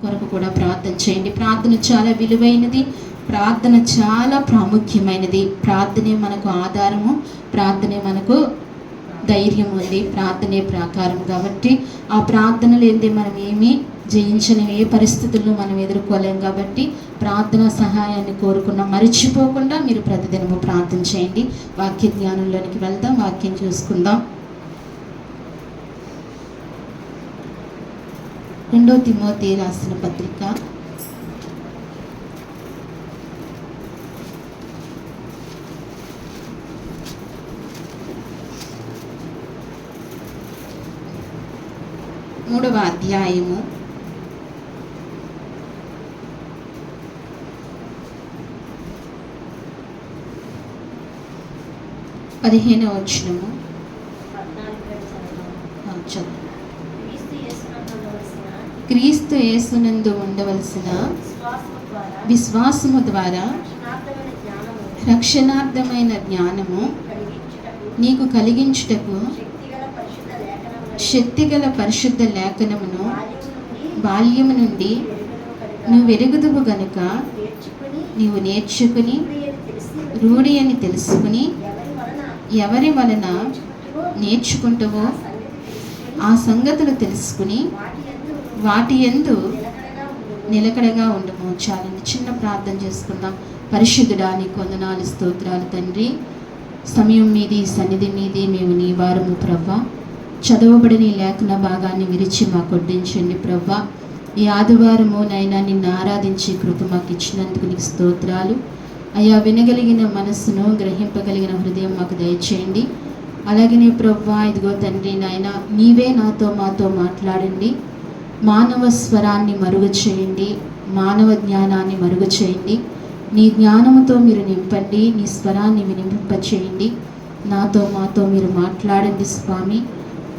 కొరకు కూడా ప్రార్థన చేయండి. ప్రార్థన చాలా విలువైనది, ప్రార్థన చాలా ప్రాముఖ్యమైనది. ప్రార్థనే మనకు ఆధారము, ప్రార్థనే మనకు ధైర్యం ఉంది, ప్రార్థనే ప్రాకారం. కాబట్టి ఆ ప్రార్థన లేనిదే మనం ఏమీ జయించలేము, ఏ పరిస్థితుల్లో మనం ఎదుర్కోలేం. కాబట్టి ప్రార్థన సహాయాన్ని కోరుకున్నాం. మర్చిపోకుండా మీరు ప్రతిదినము ప్రార్థన చేయండి. వాక్య జ్ఞానంలోనికి వెళ్దాం, వాక్యం చూసుకుందాం. 2 తిమోతి రాసిన పత్రిక 3వ అధ్యాయము 15వ వచనము. క్రీస్తు యేసునందు ఉండవలసిన విశ్వాసము ద్వారా రక్షణార్థమైన జ్ఞానము నీకు కలిగించుటకు శక్తిగల పరిశుద్ధ లేఖనమును బాల్యము నుండి నువ్వు వెరుగుదువు గనుక నీవు నేర్చుకుని రూఢి అని తెలుసుకుని ఎవరి వలన నేర్చుకుంటావో ఆ సంగతులు తెలుసుకుని వాటి యందు నిలకడగా ఉండము. చాలండి, చిన్న ప్రార్థన చేసుకుందాం. పరిశుద్ధుడా, నీకు వందనాలు, స్తోత్రాలు తండ్రి. సమయం మీది, సన్నిధి మీది మేము నీ వారము ప్రవ్వా. చదవబడిన ఈ లేఖన భాగాన్ని విరిచి మాకు వడ్డించండి ప్రవ్వా. ఈ ఆదివారము నైనా నిన్ను ఆరాధించి కృప మాకు ఇచ్చినందుకు నీకు స్తోత్రాలు అయ్యా. వినగలిగిన మనస్సును, గ్రహింపగలిగిన హృదయం మాకు దయచేయండి. అలాగనే ప్రవ్వా, ఇదిగో తండ్రి నాయన, నీవే నాతో మాతో మాట్లాడండి. మానవ స్వరాన్ని మరుగు చేయండి, మానవ జ్ఞానాన్ని మరుగు చేయండి. నీ జ్ఞానముతో మీరు నింపండి, నీ స్వరాన్ని వినింపచేయండి. నాతో మాతో మీరు మాట్లాడండి స్వామి.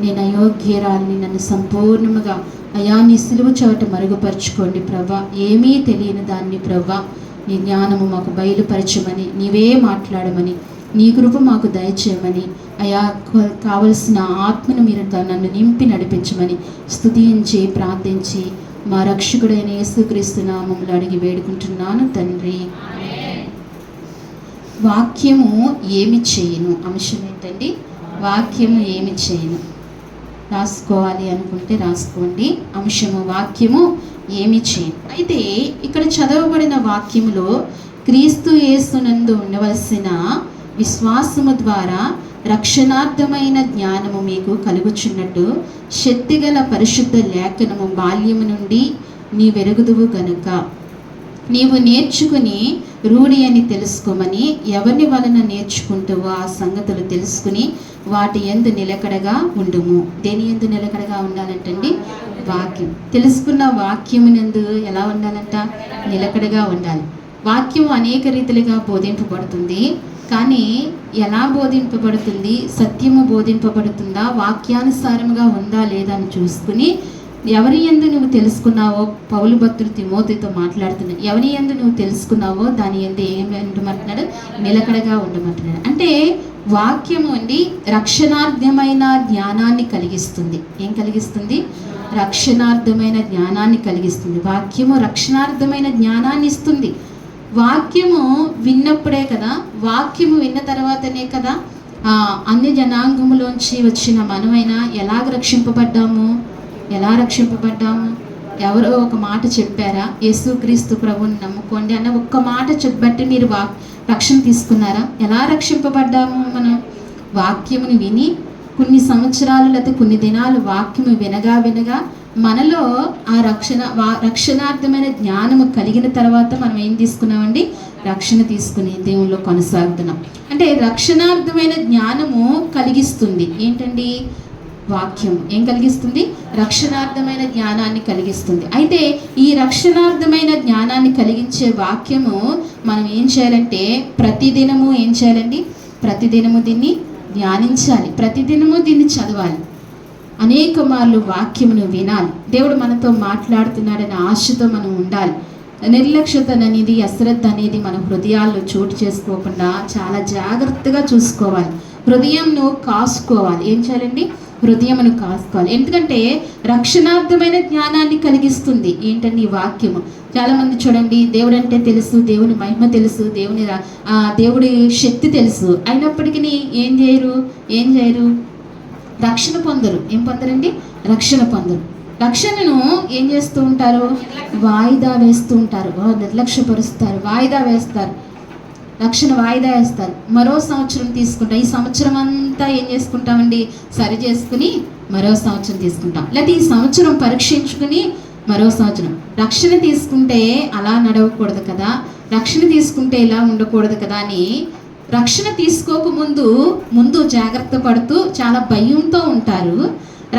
నేను అయోగ్యరాల్ని, నన్ను సంపూర్ణముగా అయా నీ సిలువ చోట మరుగుపరుచుకోండి ప్రభా. ఏమీ తెలియని దాన్ని ప్రభా నీ జ్ఞానము మాకు బయలుపరచమని, నీవే మాట్లాడమని, నీ కృప మాకు దయచేయమని అయా, కావలసిన ఆత్మను మీరు నన్ను నింపి నడిపించమని స్తుతించి ప్రార్థించి మా రక్షకుడైన యేసుక్రీస్తు నామములో అడిగి వేడుకుంటున్నాను తండ్రి. వాక్యము ఏమి చేయను. అంశం ఏంటండి? వాక్యము ఏమి చేయను. రాసుకోవాలి అనుకుంటే రాసుకోండి. అంశము వాక్యము ఏమి చేయను. అయితే ఇక్కడ చదవబడిన వాక్యములో క్రీస్తు యేసునందు ఉండవలసిన విశ్వాసము ద్వారా రక్షణార్థమైన జ్ఞానము మీకు కలుగుచున్నట్టు శక్తిగల పరిశుద్ధ లేఖనము బాల్యము నుండి నీ వెరుగుదువు గనుక నీవు నేర్చుకుని రూఢి అని తెలుసుకోమని, ఎవరిని వలన నేర్చుకుంటావో ఆ సంగతులు తెలుసుకుని వాటి యందు నిలకడగా ఉండుము. దేని యందు నిలకడగా ఉండాలంటండి? వాక్యం. తెలుసుకున్న వాక్యమునందు ఎలా ఉండాలంట? నిలకడగా ఉండాలి. వాక్యం అనేక రీతిలుగా బోధింపబడుతుంది. కానీ ఎలా బోధింపబడుతుంది? సత్యము బోధింపబడుతుందా, వాక్యానుసారముగా ఉందా లేదా అని చూసుకుని, ఎవరి యందు నువ్వు తెలుసుకున్నావో, పౌలు భక్తుడు తిమోతితో మాట్లాడుతున్నాడు, ఎవరి యందు నువ్వు తెలుసుకున్నావో దాని యందు ఏమి ఉండమంటున్నాడు? నిలకడగా ఉండమంటున్నాడు. అంటే వాక్యము అండి రక్షణార్థమైన జ్ఞానాన్ని కలిగిస్తుంది. ఏం కలిగిస్తుంది? రక్షణార్థమైన జ్ఞానాన్ని కలిగిస్తుంది. వాక్యము రక్షణార్థమైన జ్ఞానాన్ని ఇస్తుంది. వాక్యము విన్నప్పుడే కదా, వాక్యము విన్న తర్వాతనే కదా అన్ని జనాంగములోంచి వచ్చిన మనమైనా ఎలాగ రక్షింపబడ్డాము? ఎలా రక్షింపబడ్డాము? ఎవరో ఒక మాట చెప్పారా? యేసుక్రీస్తు ప్రభువుని నమ్ముకోండి అన్న ఒక్క మాట చెప్పబట్టి మీరు రక్షణ తీసుకున్నారా? ఎలా రక్షింపబడ్డాము? మనం వాక్యముని విని కొన్ని సంవత్సరాలు లేదా కొన్ని దినాలు వాక్యము వినగా వినగా మనలో ఆ రక్షణార్థమైన జ్ఞానము కలిగిన తర్వాత మనం ఏం తీసుకున్నామండి? రక్షణ తీసుకుని దేవుల్లో కొనసాగుతున్నాం. అంటే రక్షణార్థమైన జ్ఞానము కలిగిస్తుంది. ఏంటండి? వాక్యం ఏం కలిగిస్తుంది? రక్షణార్థమైన జ్ఞానాన్ని కలిగిస్తుంది. అయితే ఈ రక్షణార్థమైన జ్ఞానాన్ని కలిగించే వాక్యము మనం ఏం చేయాలంటే ప్రతిదినము ఏం చేయాలండి? ప్రతిదినము దీన్ని ధ్యానించాలి, ప్రతిదినము దీన్ని చదవాలి, అనేక మార్లు వాక్యమును వినాలి. దేవుడు మనతో మాట్లాడుతున్నాడనే ఆశతో మనం ఉండాలి. నిర్లక్ష్యత అనేది, అశ్రద్ధ అనేది మన హృదయాల్లో చోటు చేసుకోకుండా చాలా జాగ్రత్తగా చూసుకోవాలి. హృదయంను కాసుకోవాలి. ఏం చేయాలండి? హృదయమును కాసుకోవాలి. ఎందుకంటే రక్షణార్థమైన జ్ఞానాన్ని కలిగిస్తుంది ఏంటండి ఈ వాక్యము. చాలామంది చూడండి, దేవుడు అంటే తెలుసు, దేవుని మహిమ తెలుసు, దేవుడి శక్తి తెలుసు, అయినప్పటికీ ఏం చేయరు, రక్షణ పొందరు. ఏం పొందరండి? రక్షణ పొందరు. రక్షణను ఏం చేస్తూ ఉంటారు? వాయిదా వేస్తూ ఉంటారు, నిర్లక్ష్యపరుస్తారు, వాయిదా వేస్తారు, రక్షణ వాయిదా వేస్తారు. మరో సంవత్సరం తీసుకుంటాం, ఈ సంవత్సరం అంతా ఏం చేసుకుంటామండి? సరి చేసుకుని మరో సంవత్సరం తీసుకుంటాం, లేకపోతే ఈ సంవత్సరం పరీక్షించుకుని మరో సంవత్సరం. రక్షణ తీసుకుంటే అలా నడవకూడదు కదా, రక్షణ తీసుకుంటే ఇలా ఉండకూడదు కదా అని రక్షణ తీసుకోకముందు జాగ్రత్త పడుతూ చాలా భయంతో ఉంటారు.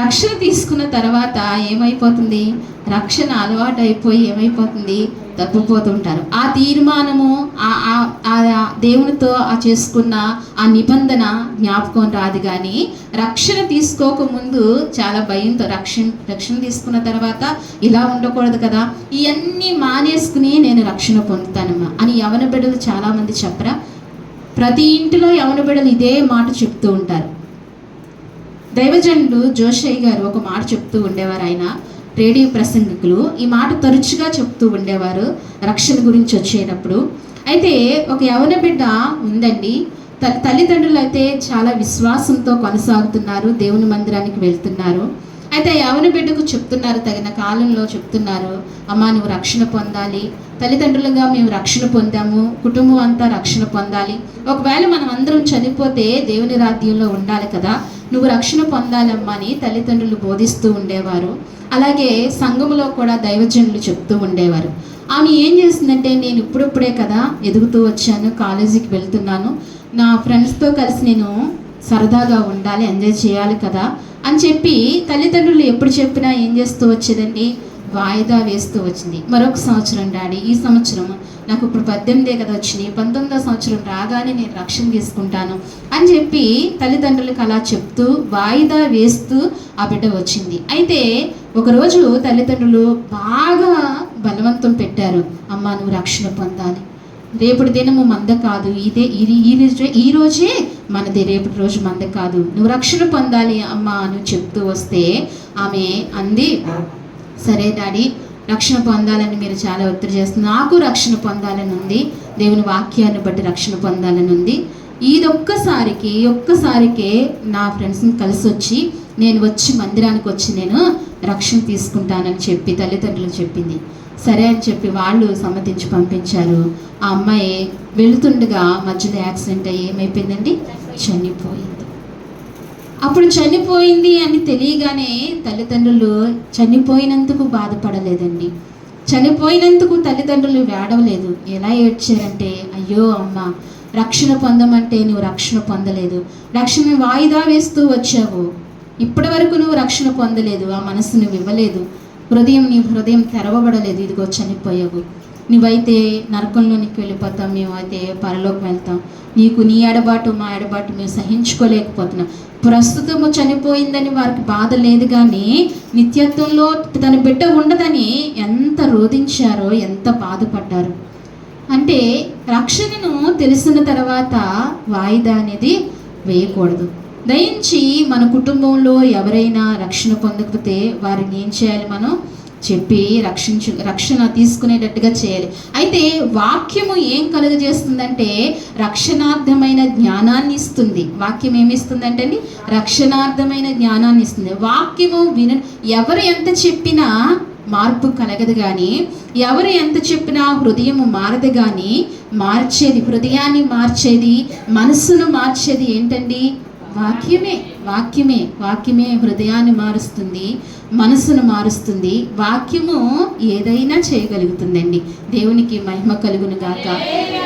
రక్షణ తీసుకున్న తర్వాత ఏమైపోతుంది? రక్షణ అలవాటు అయిపోయి ఏమైపోతుంది? తప్పిపోతుంటారు. ఆ తీర్మానము, దేవునితో చేసుకున్న ఆ నిబంధన జ్ఞాపకం రాదు. కానీ రక్షణ తీసుకోకముందు చాలా భయంతో, రక్షణ తీసుకున్న తర్వాత ఇలా ఉండకూడదు కదా, ఇవన్నీ మానేసుకుని నేను రక్షణ పొందుతానమ్మా అని యవన బిడ్డలు చాలామంది చెప్పరా? ప్రతి ఇంటిలో యవన బిడ్డలు ఇదే మాట చెప్తూ ఉంటారు. దైవజనుడు జోషయ్య గారు ఒక మాట చెప్తూ ఉండేవారు. ఆయన రేడియో ప్రసంగికులు ఈ మాట తరచుగా చెప్తూ ఉండేవారు రక్షణ గురించి వచ్చేటప్పుడు. అయితే ఒక యవన బిడ్డ ఉందండి, తల్లిదండ్రులు అయితే చాలా విశ్వాసంతో కొనసాగుతున్నారు, దేవుని మందిరానికి వెళ్తున్నారు. అయితే యవన బిడ్డకు చెప్తున్నారు, తగిన కాలంలో చెప్తున్నారు, అమ్మా నువ్వు రక్షణ పొందాలి, తల్లిదండ్రులుగా మేము రక్షణ పొందాము, కుటుంబం అంతా రక్షణ పొందాలి, ఒకవేళ మనం అందరం చనిపోతే దేవుని రాజ్యంలో ఉండాలి కదా, నువ్వు రక్షణ పొందాలమ్మా అని తల్లిదండ్రులు బోధిస్తూ ఉండేవారు. అలాగే సంఘములో కూడా దైవజనులు చెప్తూ ఉండేవారు. ఆమె ఏం చేసిందంటే, నేను ఇప్పుడిప్పుడే కదా ఎదుగుతూ వచ్చాను, కాలేజీకి వెళ్తున్నాను, నా ఫ్రెండ్స్తో కలిసి నేను సరదాగా ఉండాలి, ఎంజాయ్ చేయాలి కదా అని చెప్పి తల్లిదండ్రులు ఎప్పుడు చెప్పినా ఏం చేస్తూ వచ్చేదండి? వాయిదా వేస్తూ వచ్చింది. మరొక సంవత్సరం డాడీ, ఈ సంవత్సరం నాకు ఇప్పుడు 18 కదా వచ్చినాయి, 19వ సంవత్సరం రాగానే నేను రక్షణ తీసుకుంటాను అని చెప్పి తల్లిదండ్రులకు అలా చెప్తూ వాయిదా వేస్తూ ఆ బిడ్డ వచ్చింది. అయితే ఒకరోజు తల్లిదండ్రులు బాగా బలవంతం పెట్టారు, అమ్మ నువ్వు రక్షణ పొందాలి, రేపటి దినము మంద కాదు, ఈ రోజే మనది, రేపటి రోజు మంద కాదు, నువ్వు రక్షణ పొందాలి అమ్మా నువ్వు చెప్తూ వస్తే ఆమె అంది, సరే డాడీ రక్షణ పొందాలని మీరు చాలా ఒత్తిడి చేస్తున్నారు, నాకు రక్షణ పొందాలని ఉంది, దేవుని వాక్యాన్ని బట్టి రక్షణ పొందాలని ఉంది, ఒక్కసారికే నా ఫ్రెండ్స్ని కలిసి వచ్చి నేను మందిరానికి వచ్చి నేను రక్షణ తీసుకుంటానని చెప్పి తల్లిదండ్రులు చెప్పింది. సరే అని చెప్పి వాళ్ళు సమ్మతించి పంపించారు. ఆ అమ్మాయి వెళుతుండగా మధ్యలో యాక్సిడెంట్ అయ్యి ఏమైపోయిందండి? చనిపోయింది. అప్పుడు చనిపోయింది అని తెలియగానే తల్లిదండ్రులు చనిపోయినందుకు బాధపడలేదండి, చనిపోయినందుకు తల్లిదండ్రులు ఏడవలేదు. ఎలా ఏడ్చారంటే, అయ్యో అమ్మ రక్షణ పొందమంటే నువ్వు రక్షణ పొందలేదు, రక్షణ వాయిదా వేస్తూ వచ్చావు, ఇప్పటి వరకు నువ్వు రక్షణ పొందలేదు, ఆ మనసు నువ్వు ఇవ్వలేదు, నీ హృదయం తెరవబడలేదు, ఇదిగో చనిపోయావు, నువ్వైతే నరకంలోనికి వెళ్ళిపోతాం, మేమైతే పరలోకి వెళ్తాం, నీ ఎడబాటు మా ఎడబాటు మేము సహించుకోలేకపోతున్నాం. ప్రస్తుతము చనిపోయిందని వారికి బాధ లేదు, కానీ నిత్యత్వంలో తన బిడ్డ ఉండదని ఎంత రోధించారో, ఎంత బాధపడ్డారు. అంటే రక్షణను తెలిసిన తర్వాత వాయిదా అనేది వేయకూడదు. దయించి మన కుటుంబంలో ఎవరైనా రక్షణ పొందకపోతే వారిని ఏం చేయాలి? మనం చెప్పి రక్షణ తీసుకునేటట్టుగా చేయాలి. అయితే వాక్యము ఏం కలుగజేస్తుందంటే రక్షణార్థమైన జ్ఞానాన్ని ఇస్తుంది. వాక్యం ఏమిస్తుందంటే అండి, రక్షణార్థమైన జ్ఞానాన్ని ఇస్తుంది. వాక్యము ఎవరు ఎంత చెప్పినా మార్పు కలగదు, కానీ ఎవరు ఎంత చెప్పినా హృదయము మారదు. కానీ హృదయాన్ని మార్చేది, మనస్సును మార్చేది ఏంటండి? వాక్యమే హృదయాన్ని మారుస్తుంది, మనసును మారుస్తుంది. వాక్యము ఏదైనా చేయగలుగుతుందండి. దేవునికి మహిమ కలుగును గాక.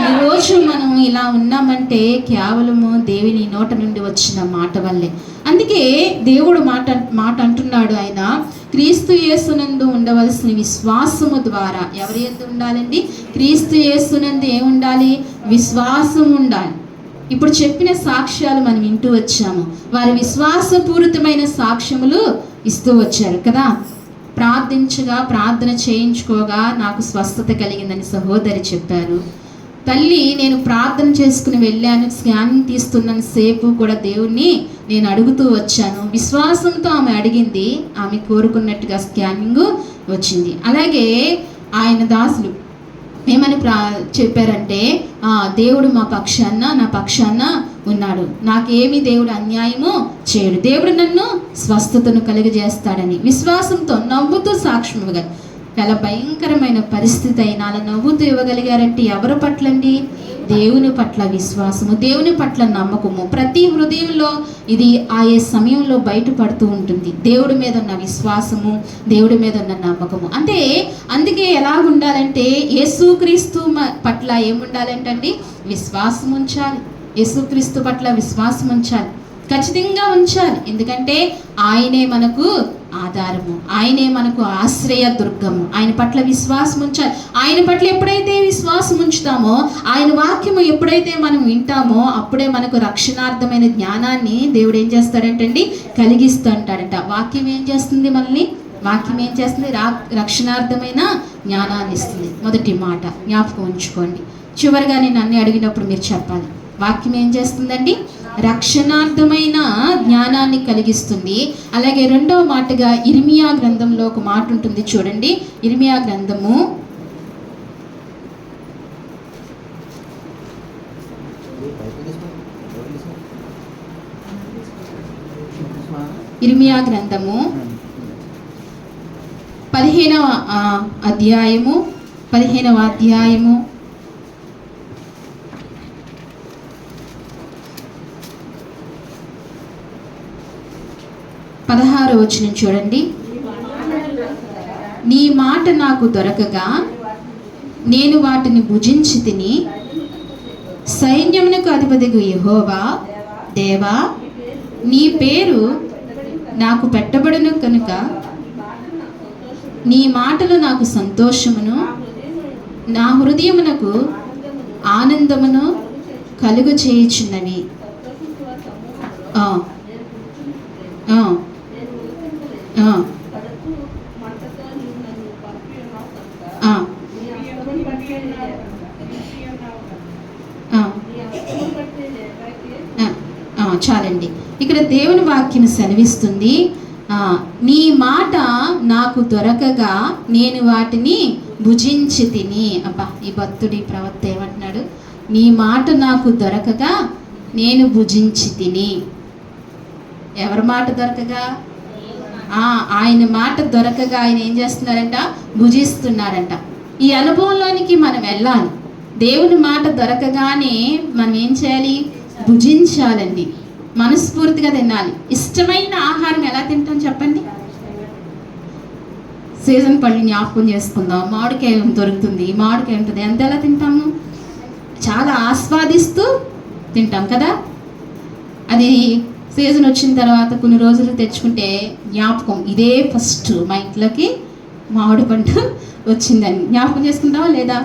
ఈరోజు మనం ఇలా ఉన్నామంటే కేవలము దేవుని నోట నుండి వచ్చిన మాట వల్లే. అందుకే దేవుడు మాట అంటున్నాడు, ఆయన క్రీస్తు యేసునందు ఉండవలసిన విశ్వాసము ద్వారా. ఎవరి యందు ఉండాలండి? క్రీస్తు యేసునందు ఏముండాలి? విశ్వాసం ఉండాలి. ఇప్పుడు చెప్పిన సాక్ష్యాలు మనం వింటూ వచ్చాము, వారి విశ్వాసపూరితమైన సాక్ష్యములు ఇస్తూ వచ్చారు కదా. ప్రార్థన చేయించుకోగా నాకు స్వస్థత కలిగిందని సహోదరి చెప్పారు. తల్లి నేను ప్రార్థన చేసుకుని వెళ్ళాను, స్కానింగ్ తీస్తున్నంత సేపు కూడా దేవుణ్ణి నేను అడుగుతూ వచ్చాను. విశ్వాసంతో ఆమె అడిగింది, ఆమె కోరుకున్నట్టుగా స్కానింగ్ వచ్చింది. అలాగే ఆయన దాసులు ఏమని చెప్పారంటే, దేవుడు మా పక్షాన, నా పక్షాన ఉన్నాడు, నాకేమి దేవుడు అన్యాయము చేయడు, దేవుడు నన్ను స్వస్థతను కలిగజేస్తాడని విశ్వాసంతో నవ్వుతూ సాక్ష్యం ఇవ్వగలరు. చాలా భయంకరమైన పరిస్థితి అయినా అలా నవ్వుతూ ఇవ్వగలిగారంటే ఎవరి పట్లండి? దేవుని పట్ల విశ్వాసము, దేవుని పట్ల నమ్మకము ప్రతి హృదయంలో ఇది ఆయే సమయంలో బయటపడుతూ ఉంటుంది. దేవుడి మీద ఉన్న విశ్వాసము, దేవుడి మీద ఉన్న నమ్మకము. అంటే అందుకే ఎలా ఉండాలంటే యేసుక్రీస్తు పట్ల ఏముండాలంటండి? విశ్వాసం ఉంచాలి. యేసుక్రీస్తు పట్ల విశ్వాసం ఉంచాలి, ఖచ్చితంగా ఉంచాలి. ఎందుకంటే ఆయనే మనకు ఆధారము, ఆయనే మనకు ఆశ్రయ దుర్గము. ఆయన పట్ల విశ్వాసం ఉంచాలి. ఆయన పట్ల ఎప్పుడైతే విశ్వాసం ఉంచుతామో, ఆయన వాక్యము ఎప్పుడైతే మనం వింటామో, అప్పుడే మనకు రక్షణార్థమైన జ్ఞానాన్ని దేవుడు ఏం చేస్తాడంటండి? కలిగిస్తూ అంటాడంట. వాక్యం ఏం చేస్తుంది మనల్ని? వాక్యం ఏం చేస్తుంది? రక్షణార్థమైన జ్ఞానాన్ని ఇస్తుంది. మొదటి మాట జ్ఞాపకం ఉంచుకోండి. చివరిగా నేను అన్ని అడిగినప్పుడు మీరు చెప్పాలి. వాక్యం ఏం చేస్తుందండి? రక్షణార్థమైన జ్ఞానాన్ని కలిగిస్తుంది. అలాగే రెండవ మాటగా ఇర్మియా గ్రంథంలో ఒక మాట ఉంటుంది, చూడండి. ఇర్మియా గ్రంథము 15వ అధ్యాయము 16వ వచనం చూడండి. నీ మాట నాకు దొరకగా నేను వాటిని భుజించి తిని, సైన్యమునకు అధిపతిగు యెహోవా దేవా, నీ పేరు నాకు పెట్టబడును కనుక నీ మాటలు నాకు సంతోషమును, నా హృదయమునకు ఆనందమును కలుగు చేయుచున్నవి. చాలండి. ఇక్కడ దేవుని వాక్యం సెలవిస్తుంది, నీ మాట నాకు దొరకగా నేను వాటిని భుజించి తిని. అబ్బా, ఈ భక్తుడి ప్రవక్త ఏమంటున్నాడు? నీ మాట నాకు దొరకగా నేను భుజించి తిని. ఎవరి మాట దొరకగా? ఆయన మాట దొరకగా ఆయన ఏం చేస్తున్నారంట? భుజిస్తున్నారంట. ఈ అనుభవంలోనికి మనం వెళ్ళాలి. దేవుని మాట దొరకగానే మనం ఏం చేయాలి? భుజించాలండి. మనస్ఫూర్తిగా తినాలి. ఇష్టమైన ఆహారం ఎలా తింటాం చెప్పండి? సీజన్ పళ్ళు జ్ఞాపకం చేసుకుందాం. మామిడికాయ దొరుకుతుంది, మామిడికాయ ఉంటుంది, ఎంత ఎలా తింటాము? చాలా ఆస్వాదిస్తూ తింటాం కదా. అది సీజన్ వచ్చిన తర్వాత కొన్ని రోజులు తెచ్చుకుంటే జ్ఞాపకం, ఇదే ఫస్ట్ మా ఇంట్లోకి మామిడి పండు వచ్చిందని జ్ఞాపకం చేసుకుంటామా లేదా?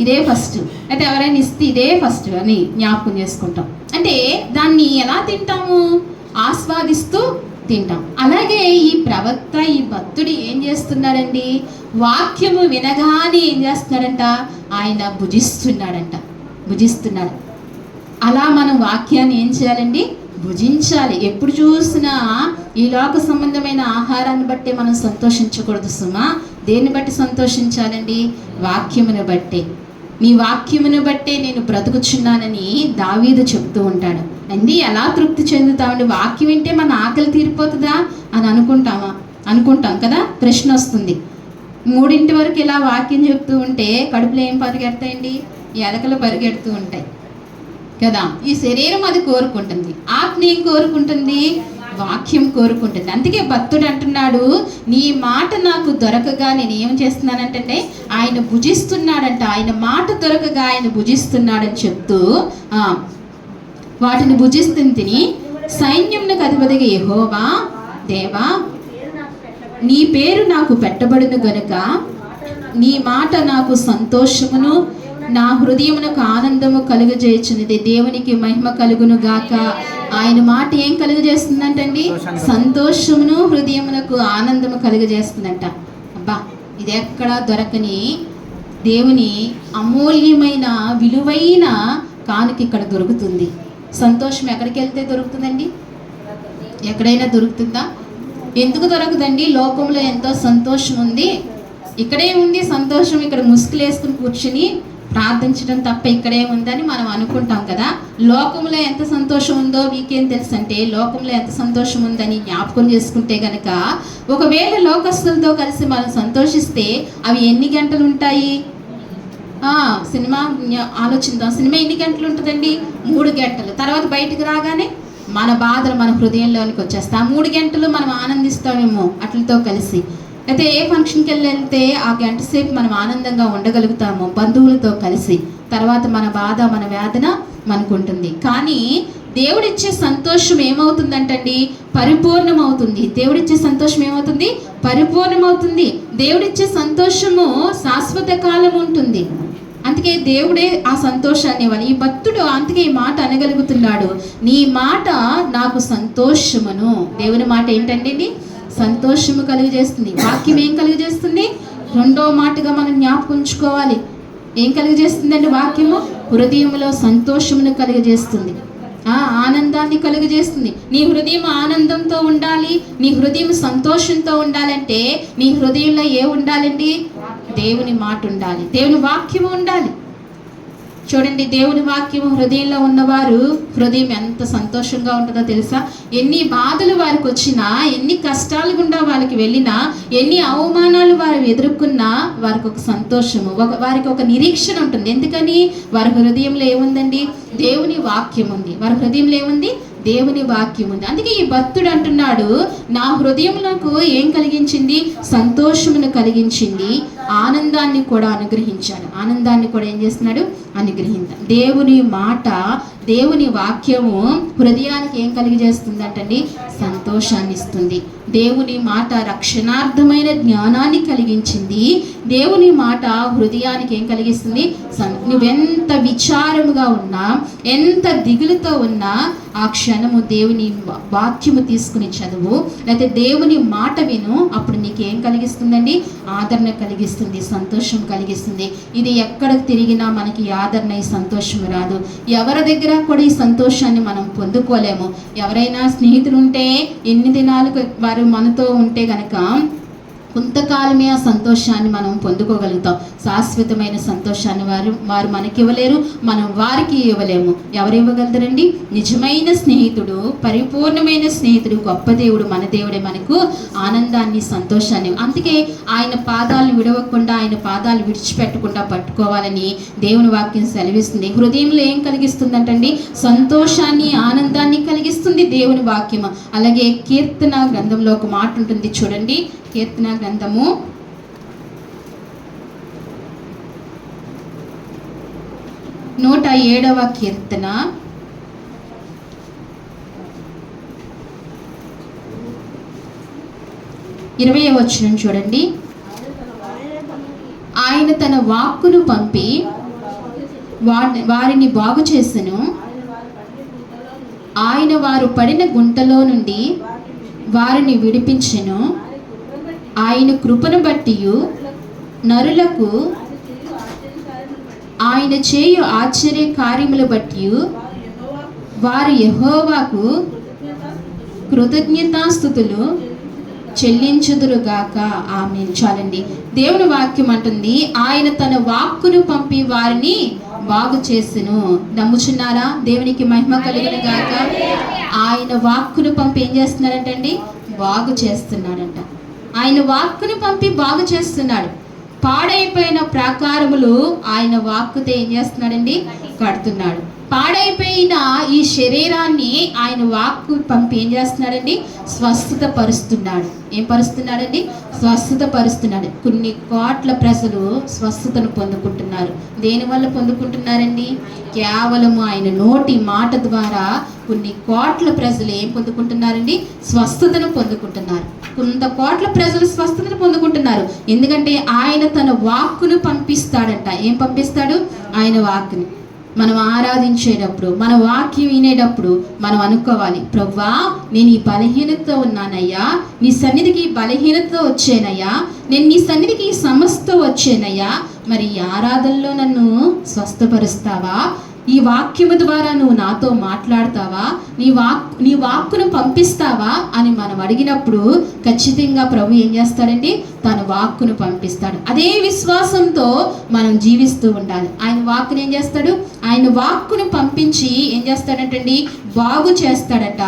ఇదే ఫస్ట్. అయితే ఎవరైనా ఇస్తే ఇదే ఫస్ట్ అని జ్ఞాపకం చేసుకుంటాం. అంటే దాన్ని ఎలా తింటాము? ఆస్వాదిస్తూ తింటాం. అలాగే ఈ ప్రవక్త, ఈ భక్తుడు ఏం చేస్తున్నాడండి? వాక్యము వినగానే ఏం చేస్తున్నాడంట? ఆయన భుజిస్తున్నాడు. అలా మనం వాక్యాన్ని ఏం చేయాలండి? భుజించాలి. ఎప్పుడు చూసినా ఈ లోక సంబంధమైన ఆహారాన్ని బట్టి మనం సంతోషించకూడదు సుమా. దేన్ని బట్టి సంతోషించాలండి? వాక్యమును బట్టే. నీ వాక్యమును బట్టే నేను బ్రతుకుచున్నానని దావీదు చెప్తూ ఉంటాడు. అండి, ఎలా తృప్తి చెందుతామండి? వాక్యం వింటే మన ఆకలి తీరిపోతుందా అని అనుకుంటాం కదా. ప్రశ్న వస్తుంది. 3 వరకు ఇలా వాక్యం చెప్తూ ఉంటే కడుపులో ఏం పరిగెడతాయండి? ఎలకలు పరిగెడుతూ ఉంటాయి కదా. ఈ శరీరం అది కోరుకుంటుంది, ఆత్మ ఏం కోరుకుంటుంది? వాక్యం కోరుకుంటుంది. అందుకే భక్తుడు అంటున్నాడు, నీ మాట నాకు దొరకగా నేను ఏం చేస్తున్నానంటే ఆయన భుజిస్తున్నాడంట. ఆయన మాట దొరకగా ఆయన భుజిస్తున్నాడని చెప్తూ వాటిని భుజిస్తుంది తిని, సైన్యమునకు అధిపతిగా యెహోవా దేవా, నీ పేరు నాకు పెట్టబడును గనుక నీ మాట నాకు సంతోషమును, నా హృదయమునకు ఆనందము కలుగజేయుచున్నది. దేవునికి మహిమ కలుగును గాక. ఆయన మాట ఏం కలుగజేస్తుందంటండి? సంతోషమును, హృదయమునకు ఆనందము కలుగజేస్తుందంట. అబ్బా, ఇది ఎక్కడా దొరకని దేవుని అమూల్యమైన విలువైన కానుక ఇక్కడ దొరుకుతుంది. సంతోషం ఎక్కడికి వెళ్తే దొరుకుతుందండి? ఎక్కడైనా దొరుకుతుందా? ఎందుకు దొరకదండి? లోకంలో ఎంతో సంతోషం ఉంది, ఇక్కడే ఉంది సంతోషం. ఇక్కడ ముసుగులు వేసుకుని కూర్చుని ప్రార్థించడం తప్ప ఇక్కడే ఉందని మనం అనుకుంటాం కదా. లోకంలో ఎంత సంతోషం ఉందో మీకేం తెలుసు అంటే, లోకంలో ఎంత సంతోషం ఉందని జ్ఞాపకం చేసుకుంటే కనుక, ఒకవేళ లోకస్తులతో కలిసి మనం సంతోషిస్తే అవి ఎన్ని గంటలు ఉంటాయి? సినిమా ఆలోచిద్దాం. సినిమా ఎన్ని గంటలు ఉంటుందండి? 3 గంటలు. తర్వాత బయటకు రాగానే మన బాధలు మన హృదయంలోనికి వచ్చేస్తాయి. ఆ 3 గంటలు మనం ఆనందిస్తామేమో అట్లతో కలిసి. అయితే ఏ ఫంక్షన్కి వెళ్తే ఆ గంట సేపు మనం ఆనందంగా ఉండగలుగుతాము బంధువులతో కలిసి. తర్వాత మన బాధ మన వేదన మనకు ఉంటుంది. కానీ దేవుడిచ్చే సంతోషం ఏమవుతుందంటండి? పరిపూర్ణమవుతుంది. దేవుడిచ్చే సంతోషం ఏమవుతుంది? పరిపూర్ణమవుతుంది. దేవుడిచ్చే సంతోషము శాశ్వత కాలం ఉంటుంది. అందుకే దేవుడే ఆ సంతోషాన్ని ఇవ్వాలి. ఈ భక్తుడు అందుకే ఈ మాట అనగలుగుతున్నాడు, నీ మాట నాకు సంతోషమును. దేవుని మాట ఏంటండి? సంతోషము కలుగజేస్తుంది. వాక్యం ఏం కలుగజేస్తుంది? రెండో మాటగా మనం జ్ఞాపకం ఉంచుకోవాలి. ఏం కలుగజేస్తుందండి వాక్యము? హృదయంలో సంతోషమును కలుగజేస్తుంది, ఆనందాన్ని కలుగజేస్తుంది. నీ హృదయం ఆనందంతో ఉండాలి, నీ హృదయం సంతోషంతో ఉండాలంటే నీ హృదయంలో ఏ ఉండాలండి? దేవుని మాట ఉండాలి, దేవుని వాక్యము ఉండాలి. చూడండి, దేవుని వాక్యం హృదయంలో ఉన్నవారు హృదయం ఎంత సంతోషంగా ఉంటుందో తెలుసా? ఎన్ని బాధలు వారికి వచ్చినా, ఎన్ని కష్టాలు గుండా వారికి వెళ్ళినా, ఎన్ని అవమానాలు వారు ఎదుర్కొన్నా వారికి ఒక సంతోషము, వారికి ఒక నిరీక్షణ ఉంటుంది. ఎందుకని? వారి హృదయంలో ఏముందండి? దేవుని వాక్యం ఉంది. వారి హృదయంలో ఏముంది? దేవుని వాక్యం ఉంది. అందుకే ఈ భక్తుడు అంటున్నాడు, నా హృదయమునకు ఏం కలిగించింది? సంతోషమును కలిగించింది, ఆనందాన్ని కూడా అనుగ్రహించాడు. ఆనందాన్ని కూడా ఏం చేస్తున్నాడు? అనుగ్రహించాడు. దేవుని మాట, దేవుని వాక్యము హృదయానికి ఏం కలిగజేస్తుందంటండి? సంతోషాన్ని ఇస్తుంది. దేవుని మాట రక్షణార్థమైన జ్ఞానాన్ని కలిగించింది. దేవుని మాట హృదయానికి ఏం కలిగిస్తుంది? నువ్వెంత విచారముగా ఉన్నా, ఎంత దిగులుతో ఉన్నా ఆ క్షణము దేవుని వాక్యము తీసుకుని చదువు, లేకపోతే దేవుని మాట విను. అప్పుడు నీకు ఏం కలిగిస్తుందండి? ఆదరణ కలిగిస్తుంది, సంతోషం కలిగిస్తుంది. ఇది ఎక్కడికి తిరిగినా మనకి ఆదరణ, ఈ సంతోషం రాదు. ఎవరి దగ్గర కూడా ఈ సంతోషాన్ని మనం పొందుకోలేము. ఎవరైనా స్నేహితులు ఉంటే ఎన్ని దినాలకు వారు మనతో ఉంటే గనక కొంతకాలమే ఆ సంతోషాన్ని మనం పొందుకోగలుగుతాం. శాశ్వతమైన సంతోషాన్ని వారు మనకి ఇవ్వలేరు, మనం వారికి ఇవ్వలేము. ఎవరు ఇవ్వగలుగుతారండి? నిజమైన స్నేహితుడు, పరిపూర్ణమైన స్నేహితుడు, గొప్ప దేవుడు, మన దేవుడే మనకు ఆనందాన్ని, సంతోషాన్ని. అందుకే ఆయన పాదాలను విడవకుండా, ఆయన పాదాలు విడిచిపెట్టకుండా పట్టుకోవాలని దేవుని వాక్యం సెలవిస్తుంది. హృదయంలో ఏం కలిగిస్తుందంటండి? సంతోషాన్ని, ఆనందాన్ని కలిగిస్తుంది దేవుని వాక్యం. అలాగే కీర్తన గ్రంథంలో ఒక మాట ఉంటుంది చూడండి. కీర్తన గ్రంథము 107వ కీర్తన 20వ వచనం చూడండి. ఆయన తన వాక్కును పంపి వారిని బాగు చేసెను. ఆయన వారు పడిన గుంటలో నుండి వారిని విడిపించెను. ఆయన కృపను బట్టి నరులకు ఆయన చేయు ఆశ్చర్య కార్యములు బట్టి వారు యెహోవాకు కృతజ్ఞతాస్తుతులు చెల్లించుదురుగాక. ఆమేన్. చాలండి. దేవుని వాక్యం అంటుంది, ఆయన తన వాక్కును పంపి వారిని బాగు చేసెను. నమ్ముచున్నారా? దేవునికి మహిమ కలుగును గాక. ఆయన వాక్కును పంపి ఏం చేస్తున్నాడంటండి? బాగు చేస్తున్నాడంట. ఆయన వాక్కును పంపి బాగు చేస్తున్నాడు. పాడైపోయిన ప్రాకారములు ఆయన వాక్కుతో ఏం చేస్తున్నాడండి? కడుతున్నాడు. పాడైపోయిన ఈ శరీరాన్ని ఆయన వాక్కు పంపి ఏం చేస్తున్నాడండి? స్వస్థత పరుస్తున్నాడు. ఏం పరుస్తున్నాడండి? స్వస్థత పరుస్తున్నాడు. కొన్ని కోట్ల ప్రజలు స్వస్థతను పొందుకుంటున్నారు. దేనివల్ల పొందుకుంటున్నారండి? కేవలము ఆయన నోటి మాట ద్వారా కొన్ని కోట్ల ప్రజలు ఏం పొందుకుంటున్నారండి? స్వస్థతను పొందుకుంటున్నారు. కొంత కోట్ల ప్రజలు స్వస్థతను పొందుకుంటున్నారు. ఎందుకంటే ఆయన తన వాక్కును పంపిస్తాడంట. ఏం పంపిస్తాడు? ఆయన వాక్కుని. మనం ఆరాధించేటప్పుడు, మన వాక్యం వినేటప్పుడు మనం అనుకోవాలి, ప్రభువా నేను ఈ బలహీనతతో ఉన్నానయ్యా, నీ సన్నిధికి ఈ బలహీనతతో వచ్చానయ్యా, నేను నీ సన్నిధికి ఈ సమస్యతో వచ్చానయ్యా, మరి ఈ ఆరాధనలో నన్ను స్వస్థపరుస్తావా, ఈ వాక్యము ద్వారా నువ్వు నాతో మాట్లాడతావా, నీ వాక్కును పంపిస్తావా అని మనం అడిగినప్పుడు ఖచ్చితంగా ప్రభు ఏం చేస్తాడండి, తన వాక్కును పంపిస్తాడు. అదే విశ్వాసంతో మనం జీవిస్తూ ఉండాలి. ఆయన వాక్కును ఏం చేస్తాడు, ఆయన వాక్కును పంపించి ఏం చేస్తాడంటండి, బాగు చేస్తాడట.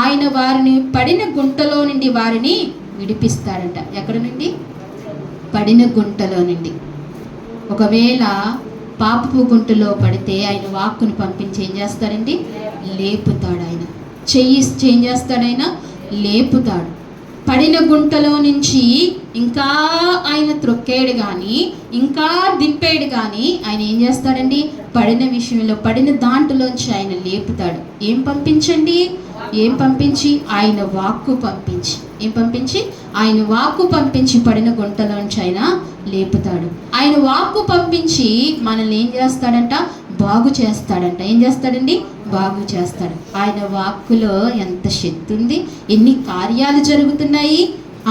ఆయన వారిని పడిన గుంటలో నుండి వారిని విడిపిస్తాడట. ఎక్కడ నుండి? పడిన గుంటలో నుండి. ఒకవేళ పాపపు గుంటలో పడితే ఆయన వాక్కును పంపించి ఏం చేస్తాడండి, లేపుతాడు. ఆయన ఏం చేస్తాడు, ఆయన లేపుతాడు. పడిన గుంటలో నుంచి ఇంకా ఆయన త్రొక్కేడు కానీ, ఇంకా దింపేడు కానీ ఆయన ఏం చేస్తాడండి, పడిన విషయంలో, పడిన దాంట్లోంచి ఆయన లేపుతాడు. ఏం పంపించండి, ఏం పంపించి? ఆయన వాక్కు పంపించి. ఏం పంపించి? ఆయన వాక్కు పంపించి పడిన గుంటలోంచి ఆయన లేపుతాడు. ఆయన వాక్కు పంపించి మనల్ని ఏం చేస్తాడంట, బాగు చేస్తాడంట. ఏం చేస్తాడండి, బాగు చేస్తాడు. ఆయన వాక్కులో ఎంత శక్తి ఉంది, ఎన్ని కార్యాలు జరుగుతున్నాయి,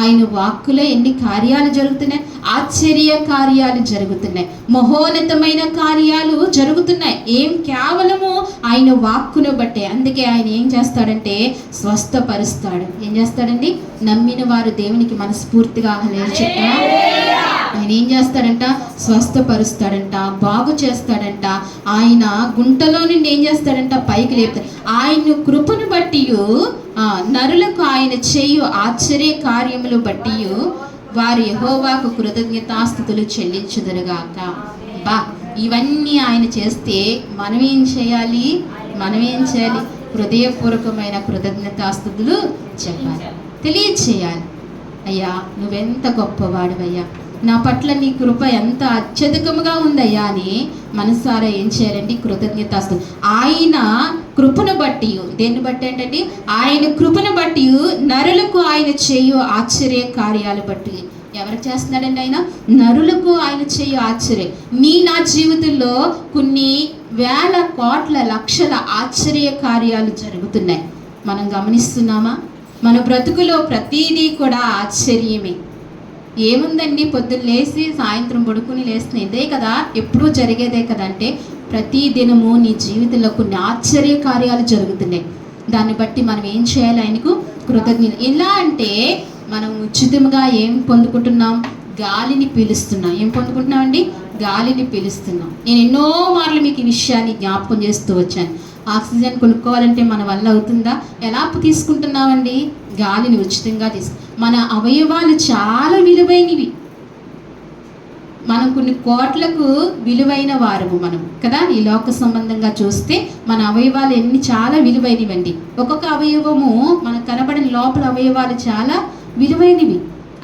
ఆయన వాక్కులో ఎన్ని కార్యాలు జరుగుతున్నాయి, ఆశ్చర్య కార్యాలు జరుగుతున్నాయి, మహోన్నతమైన కార్యాలు జరుగుతున్నాయి. ఏం కేవలము ఆయన వాక్కును బట్టే. అందుకే ఆయన ఏం చేస్తాడంటే స్వస్థపరుస్తాడు. ఏం చేస్తాడండి, నమ్మిన వారు దేవునికి మనస్ఫూర్తిగా ఆయన ఏం చేస్తాడంట, స్వస్థపరుస్తాడంట, బాగు చేస్తాడంట. ఆయన గుంటలో నుండి ఏం చేస్తాడంట, పైకి లేపుతాడు. ఆయన కృపను బట్టి నరులకు ఆయన చేయు ఆశ్చర్య కార్యములు బట్టి వారి యెహోవాకు కృతజ్ఞతాస్తుతులు చెల్లించుదురుగాక. ఇవన్నీ ఆయన చేస్తే మనమేం చేయాలి, హృదయపూర్వకమైన కృతజ్ఞతాస్తుతులు చెప్పాలి, తెలియచేయాలి. అయ్యా నువ్వెంత గొప్పవాడివయ్యా, నా పట్ల నీ కృప ఎంత అత్యధికముగా ఉందయ్యా అని మనసారా ఏం చేయాలండి, కృతజ్ఞతాస్తుతులు. ఆయన కృపను బట్టి, దేన్ని బట్టి ఏంటండి, ఆయన కృపను బట్టి నరులకు ఆయన చేయు ఆశ్చర్య కార్యాలు బట్టి. ఎవరు చేస్తున్నాడండి, ఆయన నరులకు ఆయన చేయు ఆశ్చర్యం. నా జీవితంలో కొన్ని వేల కోట్ల లక్షల ఆశ్చర్య కార్యాలు జరుగుతున్నాయి. మనం గమనిస్తున్నామా? మన బ్రతుకులో ప్రతిదీ కూడా ఆశ్చర్యమే. ఏముందండి, పొద్దున్న లేచి సాయంత్రం పడుకుని లేస్తున్నా, ఇదే కదా, ఎప్పుడూ జరిగేదే కదా అంటే, ప్రతి దినము నీ జీవితంలో కొన్ని ఆశ్చర్య కార్యాలు జరుగుతున్నాయి. దాన్ని బట్టి మనం ఏం చేయాలి, ఆయనకు కృతజ్ఞత. ఎలా అంటే మనం ఉచితంగా ఏం పొందుకుంటున్నాం, గాలిని పీలుస్తున్నాం. ఏం పొందుకుంటున్నామండి, గాలిని పీలుస్తున్నాం. నేను ఎన్నో మార్లు మీకు ఈ విషయాన్ని జ్ఞాపకం చేస్తూ వచ్చాను. ఆక్సిజన్ కొనుక్కోవాలంటే మన వల్ల అవుతుందా? ఎలా తీసుకుంటున్నామండి, గాలిని ఉచితంగా మన అవయవాలు చాలా విలువైనవి. మనం కొన్ని కోట్లకు విలువైన వారము మనం కదా. ఈ లోక సంబంధంగా చూస్తే మన అవయవాలు ఎన్ని చాలా విలువైనవండి. ఒక్కొక్క అవయవము మనకు కనబడిన లోపల అవయవాలు చాలా విలువైనవి.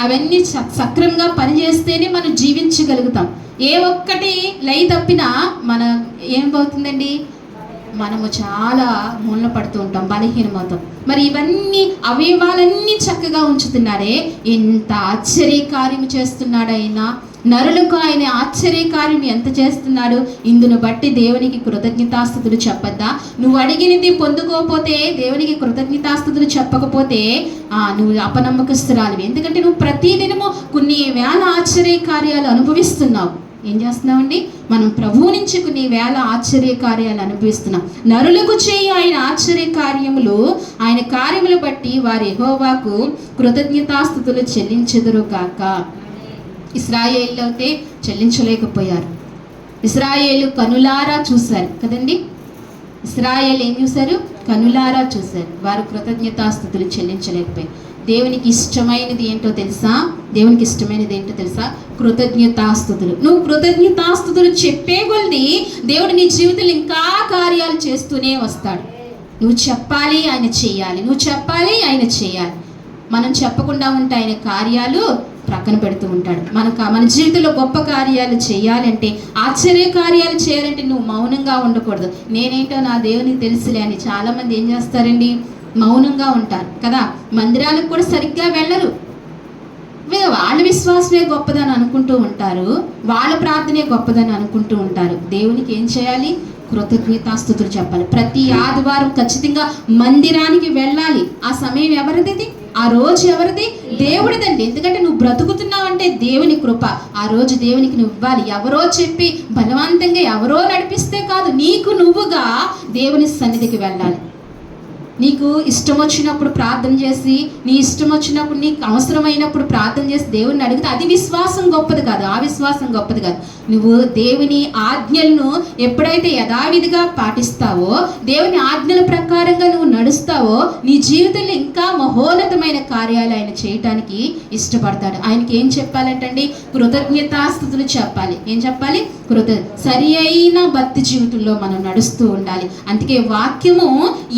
అవన్నీ సక్రమంగా పనిచేస్తేనే మనం జీవించగలుగుతాం. ఏ ఒక్కటి లై తప్పినా మన ఏమవుతుందండి, మనము చాలా మూలన పడుతూ ఉంటాం, బలహీనమవుతాం. మరి ఇవన్నీ అవయవాలన్నీ చక్కగా ఉంచుతున్నాడే, ఎంత ఆశ్చర్యకార్యం చేస్తున్నాడు ఆయన. నరులకు ఆయన ఆశ్చర్యకార్యం ఎంత చేస్తున్నాడు. ఇందును బట్టి దేవునికి కృతజ్ఞతాస్తుతులు చెప్పద్దా? నువ్వు అడిగినది పొందుకోకపోతే, దేవునికి కృతజ్ఞతాస్తుతులు చెప్పకపోతే నువ్వు అపనమ్మకస్తురాలివి. ఎందుకంటే నువ్వు ప్రతిదినము కొన్ని వేల ఆశ్చర్య కార్యాలు అనుభవిస్తున్నావు. ఏం చేస్తున్నామండి, మనం ప్రభువు నుంచి కొన్ని వేల ఆశ్చర్య కార్యాలు అనుభవిస్తున్నాం. నరులకు చేయి ఆయన ఆశ్చర్య కార్యములు, ఆయన కార్యములు బట్టి వారి యెహోవాకు కృతజ్ఞతాస్తుతులు చెల్లించెదరు కాక. ఇశ్రాయేలు అయితే చెల్లించలేకపోయారు. ఇశ్రాయేలు కనులారా చూశారు కదండి. ఇశ్రాయేలు ఏం చూశారు, కనులారా చూశారు. వారు కృతజ్ఞతాస్తుతులు చెల్లించలేకపోయారు. దేవునికి ఇష్టమైనది ఏంటో తెలుసా, దేవునికి ఇష్టమైనది ఏంటో తెలుసా, కృతజ్ఞతాస్తుతులు. నువ్వు కృతజ్ఞతాస్తుతులు చెప్పే కొలది దేవుడు నీ జీవితంలో ఇంకా కార్యాలు చేస్తూనే వస్తాడు. నువ్వు చెప్పాలి, ఆయన చేయాలి. నువ్వు చెప్పాలి, ఆయన చేయాలి. మనం చెప్పకుండా ఉంటే ఆయన కార్యాలు ప్రక్కన పెడుతూ ఉంటాడు. మన జీవితంలో గొప్ప కార్యాలు చేయాలంటే, ఆశ్చర్య కార్యాలు చేయాలంటే నువ్వు మౌనంగా ఉండకూడదు. నేనేంటో నా దేవునికి తెలుసులే అని చాలామంది ఏం చేస్తారండి, మౌనంగా ఉంటారు కదా. మందిరాలకు కూడా సరిగ్గా వెళ్ళరు. వాళ్ళ విశ్వాసమే గొప్పదని అనుకుంటూ ఉంటారు, వాళ్ళ ప్రార్థనే గొప్పదని అనుకుంటూ ఉంటారు. దేవునికి ఏం చేయాలి, కృతజ్ఞతాస్తుతులు చెప్పాలి. ప్రతి ఆదివారం ఖచ్చితంగా మందిరానికి వెళ్ళాలి. ఆ సమయం ఎవరిది? ఆ రోజు ఎవరిది? దేవుడిదండి. ఎందుకంటే నువ్వు బ్రతుకుతున్నావంటే దేవుని కృప. ఆ రోజు దేవునికి నువ్వు ఇవ్వాలి. ఎవరో చెప్పి బలవంతంగా ఎవరో నడిపిస్తే కాదు, నీకు నువ్వుగా దేవుని సన్నిధికి వెళ్ళాలి. నీకు ఇష్టం వచ్చినప్పుడు ప్రార్థన చేసి, నీ ఇష్టం వచ్చినప్పుడు నీకు అవసరమైనప్పుడు ప్రార్థన చేసి దేవుని అడిగితే అది విశ్వాసం గొప్పది కాదు, ఆ విశ్వాసం గొప్పది కాదు. నువ్వు దేవుని ఆజ్ఞలను ఎప్పుడైతే యథావిధిగా పాటిస్తావో, దేవుని ఆజ్ఞల ప్రకారంగా నువ్వు నడుస్తావో, నీ జీవితంలో ఇంకా మహోన్నతమైన కార్యాలు ఆయన చేయటానికి ఇష్టపడతాడు. ఆయనకి ఏం చెప్పాలంటండి? కృతజ్ఞతాస్తుతులు చెప్పాలి. ఏం చెప్పాలి? సరి అయిన భక్తి జీవితంలో మనం నడుస్తూ ఉండాలి. అందుకే వాక్యము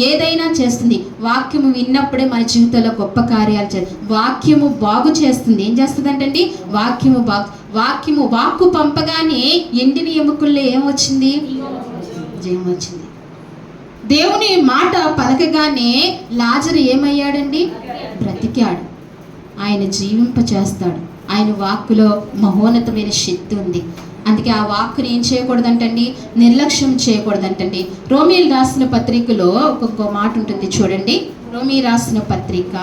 ఏదైనా చేస్తుంది. వాక్యము విన్నప్పుడే మన జీవితంలో గొప్ప కార్యాలు చేస్తుంది. వాక్యము బాగు చేస్తుంది. ఏం చేస్తుంది అంటండి? వాక్యము వాక్కు పంపగానే ఎండిన ఎముకల్లో ఏమొచ్చింది? జీవం వచ్చింది. దేవుని మాట పలకగానే లాజరు ఏమయ్యాడండి? బ్రతికాడు. ఆయన జీవింప చేస్తాడు. ఆయన వాక్కులో మహోన్నతమైన శక్తి ఉంది. అందుకే ఆ వాక్కుని ఏం చేయకూడదంటండి? నిర్లక్ష్యం చేయకూడదంటండి. రోమీలు రాసిన పత్రికలో ఒక్కొక్క మాట ఉంటుంది చూడండి. రోమీ రాసిన పత్రిక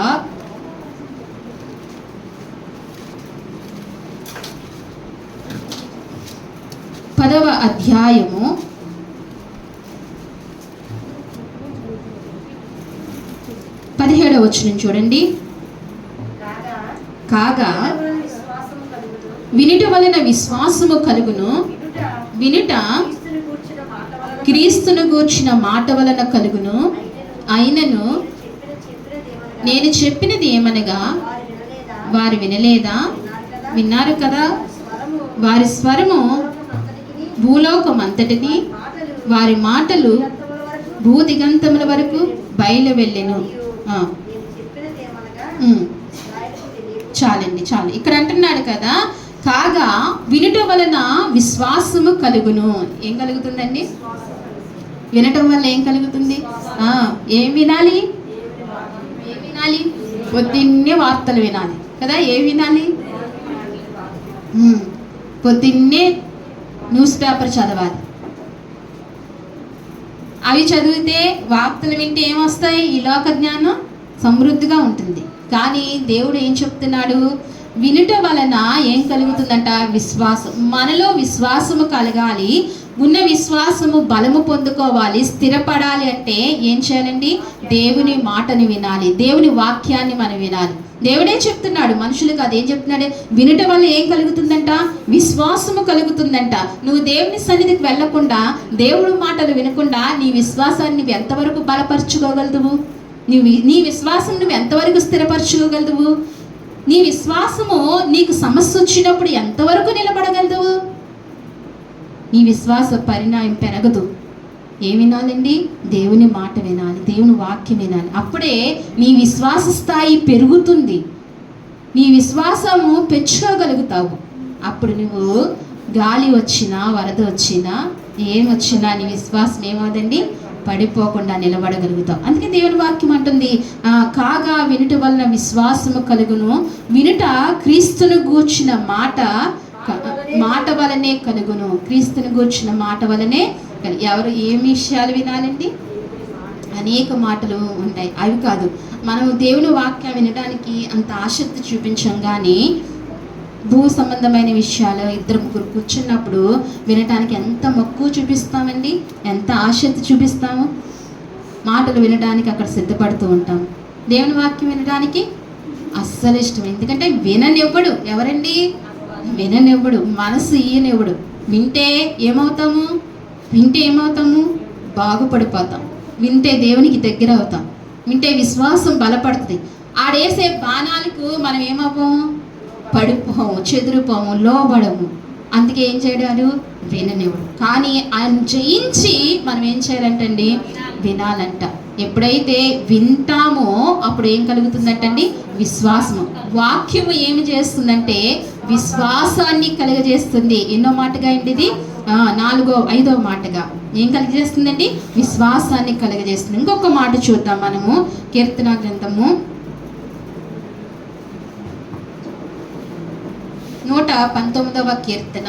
10వ అధ్యాయము 17వ వచనం చూడండి. కాగా వినుట వలన విశ్వాసము కలుగును, వినుట క్రీస్తును గూర్చిన మాట వలన కలుగును. అయినను నేను చెప్పినది ఏమనగా, వారు వినలేదా? విన్నారు కదా. వారి స్వరము భూలోకమంతటిని, వారి మాటలు భూదిగంతముల వరకు బయలు వెళ్ళెను. చాలండి, చాలు. ఇక్కడ అంటున్నాడు కదా, కాగా వినటం వలన విశ్వాసము కలుగును. ఏం కలుగుతుందండి? వినటం వల్ల ఏం కలుగుతుంది? ఏం వినాలి? ఏం వినాలి? పొద్దున్నే వార్తలు వినాలి కదా. ఏం వినాలి? పొద్దున్నే న్యూస్ పేపర్ చదవాలి. అవి చదివితే, వార్తలు వింటే ఏమొస్తాయి? ఈ లోక జ్ఞానం సమృద్ధిగా ఉంటుంది. కానీ దేవుడు ఏం చెప్తున్నాడు? వినుట వలన ఏం కలుగుతుందంట? విశ్వాసం. మనలో విశ్వాసము కలగాలి. ఉన్న విశ్వాసము బలము పొందుకోవాలి. స్థిరపడాలి అంటే ఏం చేయాలండి? దేవుని మాటని వినాలి. దేవుని వాక్యాన్ని మనం వినాలి. దేవుడే చెప్తున్నాడు, మనుషులు కాదు. ఏం చెప్తున్నాడు? వినుట వల్ల ఏం కలుగుతుందంట? విశ్వాసము కలుగుతుందంట. నువ్వు దేవుని సన్నిధికి వెళ్లకుండా, దేవుడి మాటలు వినకుండా నీ విశ్వాసాన్ని నువ్వు ఎంతవరకు బలపరచుకోగలదువు? నీ విశ్వాసం నువ్వు ఎంతవరకు స్థిరపరచుకోగలదువు? నీ విశ్వాసము నీకు సమస్య వచ్చినప్పుడు ఎంతవరకు నిలబడగలదు? నీ విశ్వాస పరిణామం పెరగదు. ఏం వినాలండి? దేవుని మాట వినాలి, దేవుని వాక్యం వినాలి. అప్పుడే నీ విశ్వాస స్థాయి పెరుగుతుంది. నీ విశ్వాసము పెంచుకోగలుగుతావు. అప్పుడు నువ్వు గాలి వచ్చినా, వరద వచ్చినా, ఏమొచ్చినా నీ విశ్వాసం ఏమవుదండి? పడిపోకుండా నిలబడగలుగుతావు. అందుకే దేవుని వాక్యం అంటుంది, కాగా వినుట వలన విశ్వాసము కలుగును, వినుట క్రీస్తును గూర్చిన మాట వలనే కలుగును. క్రీస్తును గూర్చిన మాట వలనే. ఎవరు ఏమి విషయాలు వినాలండి? అనేక మాటలు ఉంటాయి. అవి కాదు, మనం దేవుని వాక్యం వినడానికి అంత ఆసక్తి చూపించాం. కానీ భూ సంబంధమైన విషయాలు ఇద్దరు ముగ్గురు కూర్చున్నప్పుడు వినటానికి ఎంత మక్కువ చూపిస్తామండి, ఎంత ఆసక్తి చూపిస్తాము. మాటలు వినడానికి అక్కడ సిద్ధపడుతూ ఉంటాం. దేవుని వాక్యం వినడానికి అస్సలు ఇష్టం. ఎందుకంటే విననివ్వడు. ఎవరండి? విననివ్వడు. మనసు ఈయనివ్వడు. వింటే ఏమవుతాము? బాగుపడిపోతాం. వింటే దేవునికి దగ్గర అవుతాం. వింటే విశ్వాసం బలపడుతుంది. ఆడేసే బాణాలకు మనం ఏమవ్వము? పడిపోము, చెదిరిపోము, లోబడము. అందుకే ఏం చేయడాడు? విననివ్వడు. కానీ ఆయన జయించి మనం ఏం చేయాలంటండి? వినాలంట. ఎప్పుడైతే వింటామో అప్పుడు ఏం కలుగుతుందంటండి? విశ్వాసము. వాక్యము ఏమి చేస్తుందంటే విశ్వాసాన్ని కలుగజేస్తుంది. ఎన్నో మాటగా అండి ఇది? 5వ మాటగా ఏం కలిగజేస్తుందండి? విశ్వాసాన్ని కలుగజేస్తుంది. ఇంకొక మాట చూద్దాం మనము. కీర్తన గ్రంథము 119వ కీర్తన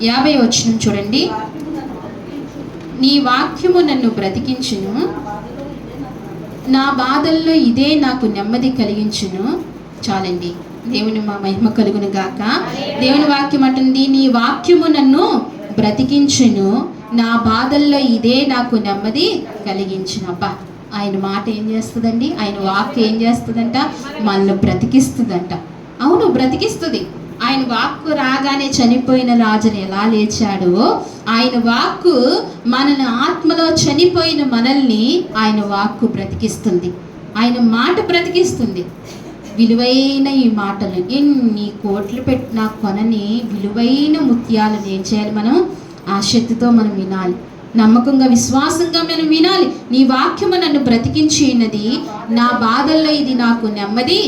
50వ వచనం చూడండి. నీ వాక్యము నన్ను బ్రతికించును, నా బాధల్లో ఇదే నాకు నెమ్మది కలిగించును. చాలండి. దేవుని మా మహిమ కలుగును గాక. దేవుని వాక్యం అంటుంది, నీ వాక్యము నన్ను బ్రతికించును, నా బాధల్లో ఇదే నాకు నెమ్మది కలిగించును. అబ్బా, ఆయన మాట ఏం చేస్తుందండి? ఆయన వాక్ ఏం చేస్తుందంట? మనల్ని బ్రతికిస్తుందంట. అవును, బ్రతికిస్తుంది. ఆయన వాక్కు రాగానే చనిపోయిన లాజరు ఎలా లేచాడో, ఆయన వాక్కు మనల్ని ఆత్మలో చనిపోయిన మనల్ని ఆయన వాక్కు బ్రతికిస్తుంది. ఆయన మాట బ్రతికిస్తుంది. విలువైన ఈ మాటలు ఎన్ని కోట్లు పెట్టినా కొనని విలువైన ముత్యాలను ఏం చేయాలి? మనం ఆసక్తితో మనం వినాలి, నమ్మకంగా విశ్వాసంగా మనం వినాలి. నీ వాక్యము నన్ను బ్రతికించినది, నా బాధల్లో ఇది నాకు నెమ్మది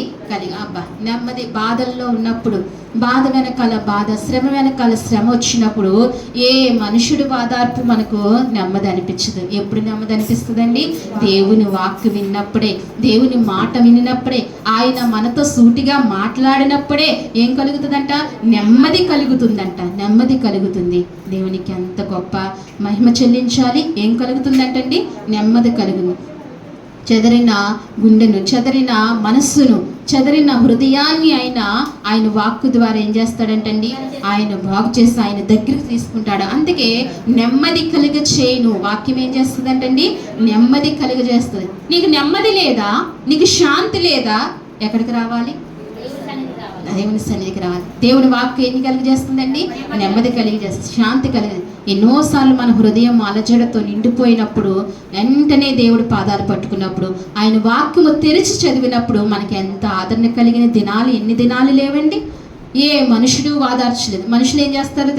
అబ్బా, నెమ్మది. బాధల్లో ఉన్నప్పుడు బాధ వెనకాల బాధ, శ్రమ వెనకాల శ్రమ వచ్చినప్పుడు ఏ మనుషుడు వాదార్పు మనకు నెమ్మది అనిపించదు. ఎప్పుడు నెమ్మది అనిపిస్తుందండి? దేవుని వాక్కు విన్నప్పుడే, దేవుని మాట విన్నప్పుడే, ఆయన మనతో సూటిగా మాట్లాడినప్పుడే ఏం కలుగుతుందంట? నెమ్మది కలుగుతుందంట. నెమ్మది కలుగుతుంది. దేవునికి ఎంత గొప్ప మహిమ చెల్లించాలి. ఏం కలుగుతుందంటండి? నెమ్మది కలుగుతుంది. చెదరిన గుండెను, చెదరిన మనస్సును, చెదరిన హృదయాన్ని ఆయన వాక్కు ద్వారా ఏం చేస్తాడంటండి? ఆయన బాగు చేసి ఆయన దగ్గరికి తీసుకుంటాడు. అందుకే నెమ్మది కలుగ చేయను వాక్యం ఏం చేస్తుందంటండి? నెమ్మది కలుగజేస్తుంది. నీకు నెమ్మది లేదా? నీకు శాంతి లేదా? ఎక్కడికి రావాలి? దేవుని సన్నిధికి రావాలి. దేవుని వాక్కు ఎన్ని కలిగజేస్తుందండి? నెమ్మది కలిగజేస్తుంది, శాంతి కలిగి. ఎన్నోసార్లు మన హృదయం అలజడతో నిండిపోయినప్పుడు వెంటనే దేవుడు పాదాలు పట్టుకున్నప్పుడు, ఆయన వాక్యము తెరిచి చదివినప్పుడు మనకి ఎంత ఆదరణ కలిగిన దినాలు, ఎన్ని దినాలు లేవండి. ఏ మనుషుడు వాదార్చలేదు. మనుషులు ఏం చేస్తారో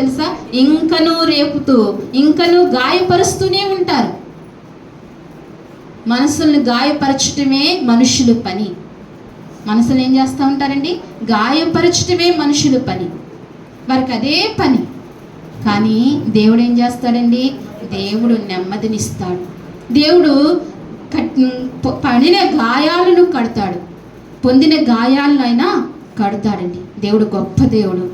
తెలుసా? ఇంకనూ రేపుతూ, ఇంకనూ గాయపరుస్తూనే ఉంటారు. మనసులను గాయపరచటమే మనుషుల పని. మనసులు ఏం చేస్తూ ఉంటారండి? గాయపరచటమే మనుషుల పని. వారికి అదే పని. కానీ దేవుడు ఏం చేస్తాడండి? దేవుడు నెమ్మదినిస్తాడు. దేవుడు పడిన గాయాలను కడతాడు, పొందిన గాయాలను ఆయన కడతాడండి. దేవుడు గొప్ప దేవుడు,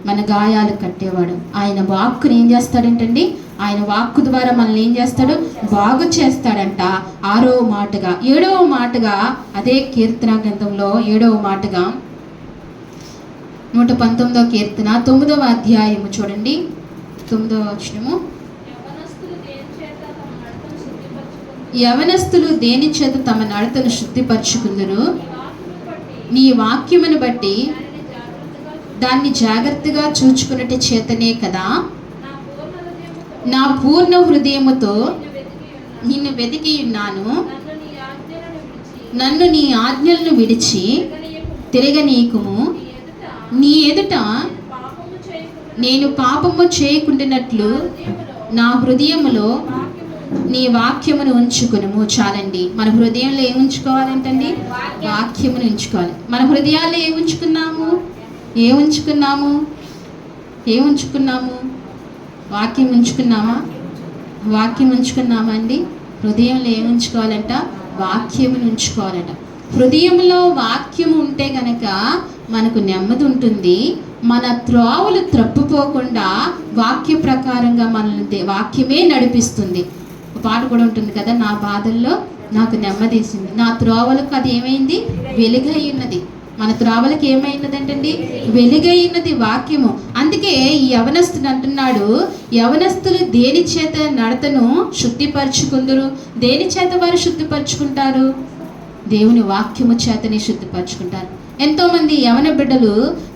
మన గాయాలు కట్టేవాడు. ఆయన వాక్కుని ఏం చేస్తాడంటండి? ఆయన వాక్కు ద్వారా మనల్ని ఏం చేస్తాడు? బాగు చేస్తాడంట. 6వ మాటగా 7వ మాటగా అదే కీర్తన గ్రంథంలో 7వ మాటగా 119వ కీర్తన 9వ అధ్యాయము చూడండి, 9వ వచనము. యవనస్తులు దేని చేత తమ నడతను శుద్ధిపరచుకుందురు? నీ వాక్యమును బట్టి దాన్ని జాగ్రత్తగా చూచుకున్నట్టు చేతనే కదా. నా పూర్ణ హృదయముతో నిన్ను వెతికి ఉన్నాను, నన్ను నీ ఆజ్ఞలను విడిచి తిరగనీయకుము. నీ ఎదుట నేను పాపము చేయకుండానట్లు నా హృదయములో నీ వాక్యమును ఉంచుకునుము. చాలండి. మన హృదయంలో ఏం ఉంచుకోవాలంటండి? వాక్యమును ఉంచుకోవాలి. మన హృదయాల్లో ఏం ఉంచుకున్నాము? వాక్యం ఉంచుకున్నామా? వాక్యం ఉంచుకున్నామా అండి? హృదయంలో ఏం ఉంచుకోవాలంట? వాక్యమును ఉంచుకోవాలంట. హృదయంలో వాక్యం ఉంటే గనక మనకు నెమ్మది ఉంటుంది. మన త్రోవలు త్రప్పుపోకుండా వాక్య ప్రకారంగా మనల్ని వాక్యమే నడిపిస్తుంది. ఒక పాట కూడా ఉంటుంది కదా, నా బాధల్లో నాకు నెమ్మదిసింది, నా త్రోవలకు అది ఏమైంది? వెలుగై ఉన్నది. మన త్రోవలకు ఏమైనదంటండి? వెలుగై ఉన్నది వాక్యము. అందుకే ఈ యవనస్తుడు అంటున్నాడు, యవనస్తులు దేని చేత నడతను శుద్ధిపరచుకుందరు? దేని చేత వారు శుద్ధిపరచుకుంటారు? దేవుని వాక్యము చేతనే శుద్ధిపరచుకుంటారు. ఎంతోమంది యవన బిడ్డలు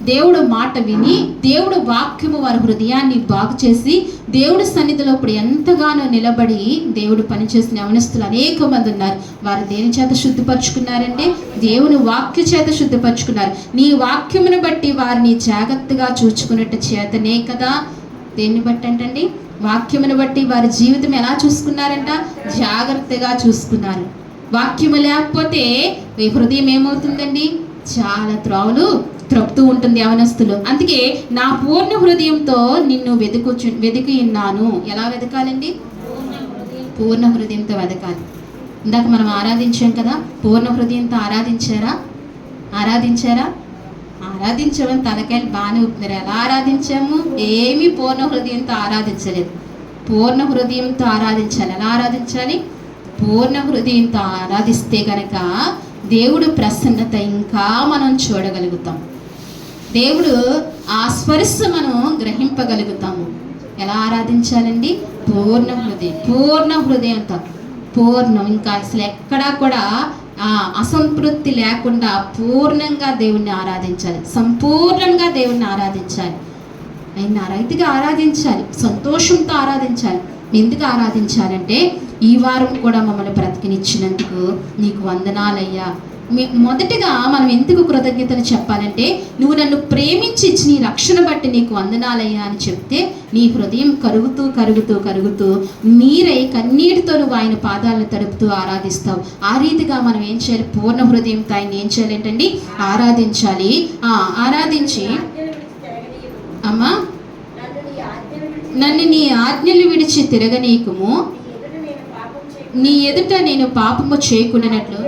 దేవుడు మాట విని దేవుడు వాక్యము వారి హృదయాన్ని బాగు చేసి దేవుడి సన్నిధిలో ఇప్పుడు ఎంతగానో నిలబడి దేవుడు పనిచేసిన యవనస్తులు అనేక మంది ఉన్నారు. వారు దేని చేత శుద్ధిపరచుకున్నారంటే దేవుని వాక్య చేత శుద్ధిపరచుకున్నారు. నీ వాక్యమును బట్టి వారిని జాగ్రత్తగా చూచుకున్నట్టు చేతనే కదా. దేన్ని బట్టి అంటండి? వాక్యమును బట్టి వారి జీవితం ఎలా చూసుకున్నారంట? జాగ్రత్తగా చూసుకున్నారు. వాక్యము లేకపోతే ఈ హృదయం ఏమవుతుందండి? చాలా త్రోవలు త్రొప్పుతూ ఉంటుంది యవనస్తులు. అందుకే నా పూర్ణ హృదయంతో నిన్ను వెతికి ఉన్నాను. ఎలా వెతకాలండి? పూర్ణ హృదయంతో వెతకాలి. ఇందాక మనం ఆరాధించాం కదా, పూర్ణ హృదయంతో ఆరాధించారా? ఆరాధించామని తలకాయలు బాగానే ఊపుతున్నారు. ఎలా ఆరాధించాము? ఏమీ పూర్ణ హృదయంతో ఆరాధించలేదు. పూర్ణ హృదయంతో ఆరాధించాలి. ఎలా ఆరాధించాలి? పూర్ణ హృదయంతో ఆరాధిస్తే కనుక దేవుడు ప్రసన్నత ఇంకా మనం చూడగలుగుతాం. దేవుడు ఆ స్పర్శ మనం గ్రహింపగలుగుతాము. ఎలా ఆరాధించాలండి? పూర్ణ హృదయంతో పూర్ణం, ఇంకా అసలు ఎక్కడా కూడా అసంతృప్తి లేకుండా పూర్ణంగా దేవుణ్ణి ఆరాధించాలి. సంపూర్ణంగా దేవుణ్ణి ఆరాధించాలి. ఆయన రైతుగా ఆరాధించాలి, సంతోషంతో ఆరాధించాలి. ఎందుకు ఆరాధించాలంటే ఈ వారం కూడా మమ్మల్ని బ్రతికినిచ్చినందుకు నీకు వందనాలయ్యా. మొదటిగా మనం ఎందుకు కృతజ్ఞతలు చెప్పాలంటే, నువ్వు నన్ను ప్రేమించి నీ రక్షణ బట్టి నీకు వందనాలయ్యా అని చెప్తే నీ హృదయం కరుగుతూ కరుగుతూ కరుగుతూ నీరై కన్నీటితో నువ్వు ఆయన పాదాలను తడుపుతూ ఆరాధిస్తావు. ఆ రీతిగా మనం ఏం చేయాలి? పూర్ణ హృదయంతో ఆయన ఏం చేయాలంటండి? ఆరాధించాలి. ఆరాధించి అమ్మా నన్ను నీ ఆజ్ఞలు విడిచి తిరగనీకుము, నీ ఎదుట నేను పాపము చేయకుండానట్లు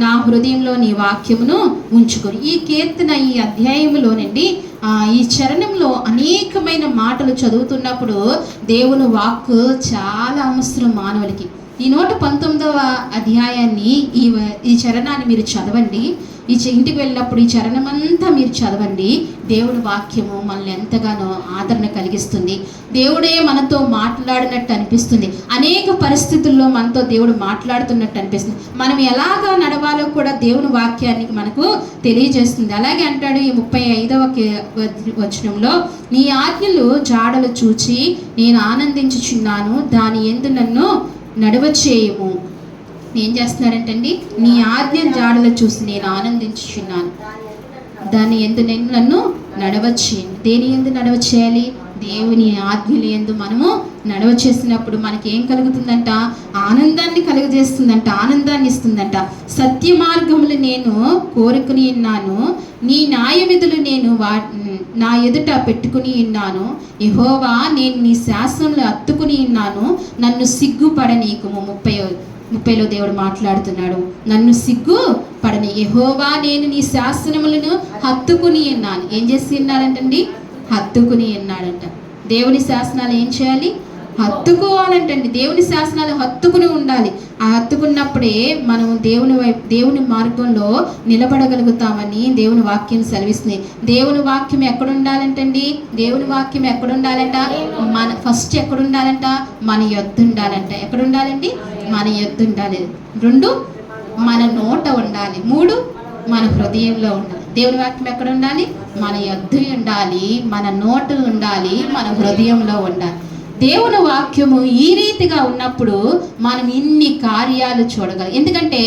నా హృదయంలో నీ వాక్యమును ఉంచుకొని. ఈ కీర్తన ఈ అధ్యాయంలోనండి ఈ చరణంలో అనేకమైన మాటలు చదువుతున్నప్పుడు దేవుని వాక్కు చాలా అవసరం మానవులకి. ఈ 119వ అధ్యాయాన్ని ఈ చరణాన్ని మీరు చదవండి. ఇంటికి వెళ్ళినప్పుడు ఈ చరణమంతా మీరు చదవండి. దేవుడి వాక్యము మనల్ని ఎంతగానో ఆదరణ కలిగిస్తుంది. దేవుడే మనతో మాట్లాడినట్టు అనిపిస్తుంది. అనేక పరిస్థితుల్లో మనతో దేవుడు మాట్లాడుతున్నట్టు అనిపిస్తుంది. మనం ఎలాగా నడవాలో కూడా దేవుని వాక్యాన్ని మనకు తెలియజేస్తుంది. అలాగే అంటాడు ఈ 35వ వచనంలో, నీ ఆజ్ఞలు జాడలు చూచి నేను ఆనందించుచున్నాను, దాని యందు నన్ను నడవచేయము. ఏం చేస్తున్నారంటండి? నీ ఆజ్ఞ జాడలు చూసి నేను ఆనందించుచున్నాను, దాని యందు నేను నన్ను నడవచేయను. దేని యందు నడవచేయాలి? దేవుని ఆజ్ఞలు యందు మనము నడవ చేసినప్పుడు మనకి ఏం కలుగుతుందంట? ఆనందాన్ని కలుగజేస్తుందంట, ఆనందాన్ని ఇస్తుందంట. సత్య మార్గములు నేను కోరుకుని ఉన్నాను, నీ న్యాయ విధులు నేను నా ఎదుట పెట్టుకుని ఉన్నాను. యెహోవా, నేను నీ శాసనములు హత్తుకుని ఉన్నాను, నన్ను సిగ్గుపడనీకుము. 30లో దేవుడు మాట్లాడుతున్నాడు. నన్ను సిగ్గుపడని. యెహోవా, నేను నీ శాసనములను హత్తుకుని ఉన్నాను. ఏం చేసి ఉన్నాడంటండి? హత్తుకుని ఉన్నాడంట. దేవుని శాసనాలు ఏం చేయాలి? హత్తుకోవాలంటండి. దేవుని శాసనాలు హత్తుకుని ఉండాలి. ఆ హత్తుకున్నప్పుడే మనం దేవుని మార్గంలో నిలబడగలుగుతామని దేవుని వాక్యం సెలవిస్తుంది. దేవుని వాక్యం ఎక్కడుండాలంటండి? దేవుని వాక్యం ఎక్కడుండాలంట? ఫస్ట్ ఎక్కడుండాలంట? మన యొద్ద ఉండాలంట. ఎక్కడుండాలండి? మన యొద్ద ఉండాలి. 2 మన నోట ఉండాలి. 3 మన హృదయంలో ఉండాలి. దేవుని వాక్యం ఎక్కడ ఉండాలి? మన యొద్ద ఉండాలి, మన నోట ఉండాలి, మన హృదయంలో ఉండాలి. దేవుని వాక్యము ఈ రీతిగా ఉన్నప్పుడు మనం ఇన్ని కార్యాలు చూడగలం. ఎందుకంటే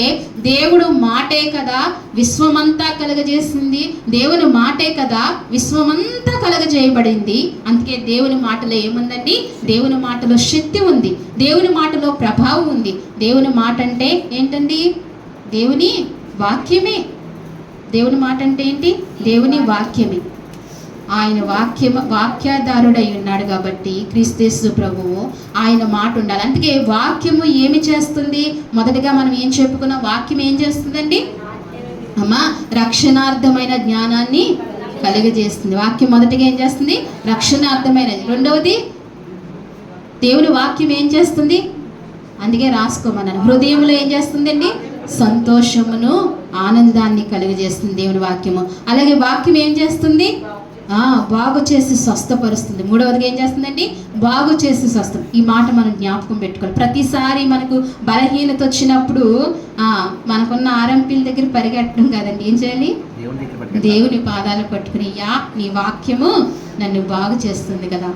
దేవుడు మాటే కదా విశ్వమంతా కలగజేసింది. దేవుని మాటే కదా విశ్వమంతా కలగజేయబడింది. అందుకే దేవుని మాటలో ఏముందండి? దేవుని మాటలో శక్తి ఉంది, దేవుని మాటలో ప్రభావం ఉంది. దేవుని మాట అంటే ఏంటండి? దేవుని వాక్యమే. దేవుని మాట అంటే ఏంటి? దేవుని వాక్యమే. ఆయన వాక్యాధారుడై ఉన్నాడు కాబట్టి క్రీస్తు ప్రభువు ఆయన మాట ఉండాలి. అందుకే వాక్యము ఏమి చేస్తుంది? మొదటిగా మనం ఏం చెప్పుకున్నాం? వాక్యం ఏం చేస్తుందండి? అమ్మా, రక్షణార్థమైన జ్ఞానాన్ని కలుగజేస్తుంది. వాక్యం మొదటిగా ఏం చేస్తుంది? రక్షణార్థమైనది. రెండవది దేవుని వాక్యం ఏం చేస్తుంది? అందుకే రాసుకోమన్నాను. హృదయంలో ఏం చేస్తుందండి? సంతోషమును ఆనందాన్ని కలుగజేస్తుంది దేవుని వాక్యము. అలాగే వాక్యం ఏం చేస్తుంది? బాగు చేసి స్వస్థపరుస్తుంది. మూడవదిగా ఏం చేస్తుందండి? బాగు చేసి స్వస్థం. ఈ మాట మనం జ్ఞాపకం పెట్టుకోవాలి. ప్రతిసారి మనకు బలహీనత వచ్చినప్పుడు మనకున్న ఆర్ఎంపీల దగ్గర పరిగెట్టడం కాదండి. ఏం చేయాలి? దేవుని పాదాలు పట్టుకుని, నీ వాక్యము నన్ను బాగు చేస్తుంది కదా.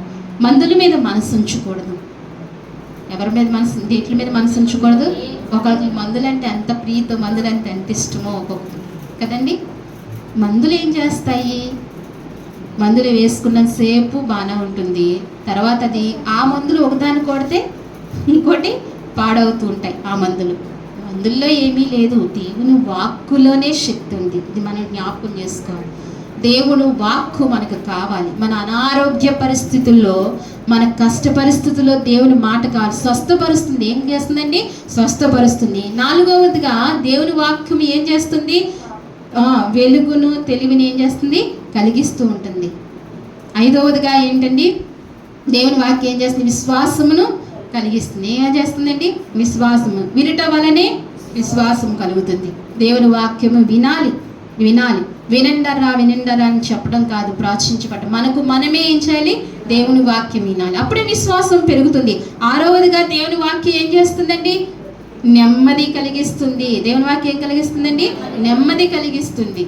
మందుల మీద మనసు ఉంచకూడదు. ఎవరి మీద దేట్ల మీద మనసు ఉంచకూడదు. ఒకరికి మందులంటే ఎంత ప్రీతో, మందులంటే ఎంత ఇష్టమో ఒక్కొక్కరు కదండి. మందులు ఏం చేస్తాయి? మందులు వేసుకున్నంతసేపు బాగానే ఉంటుంది. తర్వాత అది ఆ మందులు ఒకదాన్ని కొడితే ఇంకోటి పాడవుతూ ఉంటాయి. ఆ మందుల్లో ఏమీ లేదు. దేవుని వాక్కులోనే శక్తి ఉంది. ఇది మనం జ్ఞాపకం చేసుకోవాలి. దేవుడు వాక్కు మనకు కావాలి. మన అనారోగ్య పరిస్థితుల్లో, మన కష్ట పరిస్థితుల్లో దేవుని మాట కావాలి. స్వస్థపరుస్తుంది. ఏం చేస్తుందండి? స్వస్థపరుస్తుంది. 4వదిగా దేవుని వాక్యం ఏం చేస్తుంది? వెలుగును తెలివిని ఏం చేస్తుంది? కలిగిస్తూ ఉంటుంది. 5వదిగా ఏంటండి? దేవుని వాక్యం ఏం చేస్తుంది? విశ్వాసమును కలిగిస్తుంది. ఏం చేస్తుందండి? విశ్వాసము. వినుట వలనే విశ్వాసం కలుగుతుంది. దేవుని వాక్యము వినాలి. వినండరా అని చెప్పడం కాదు, ప్రార్థించబడ్డం. మనమే ఏం చేయాలి? దేవుని వాక్యం వినాలి. అప్పుడే విశ్వాసం పెరుగుతుంది. 6వదిగా దేవుని వాక్యం ఏం చేస్తుందండి? నెమ్మది కలిగిస్తుంది. దేవుని వాక్యం ఏం కలిగిస్తుందండి? నెమ్మది కలిగిస్తుంది.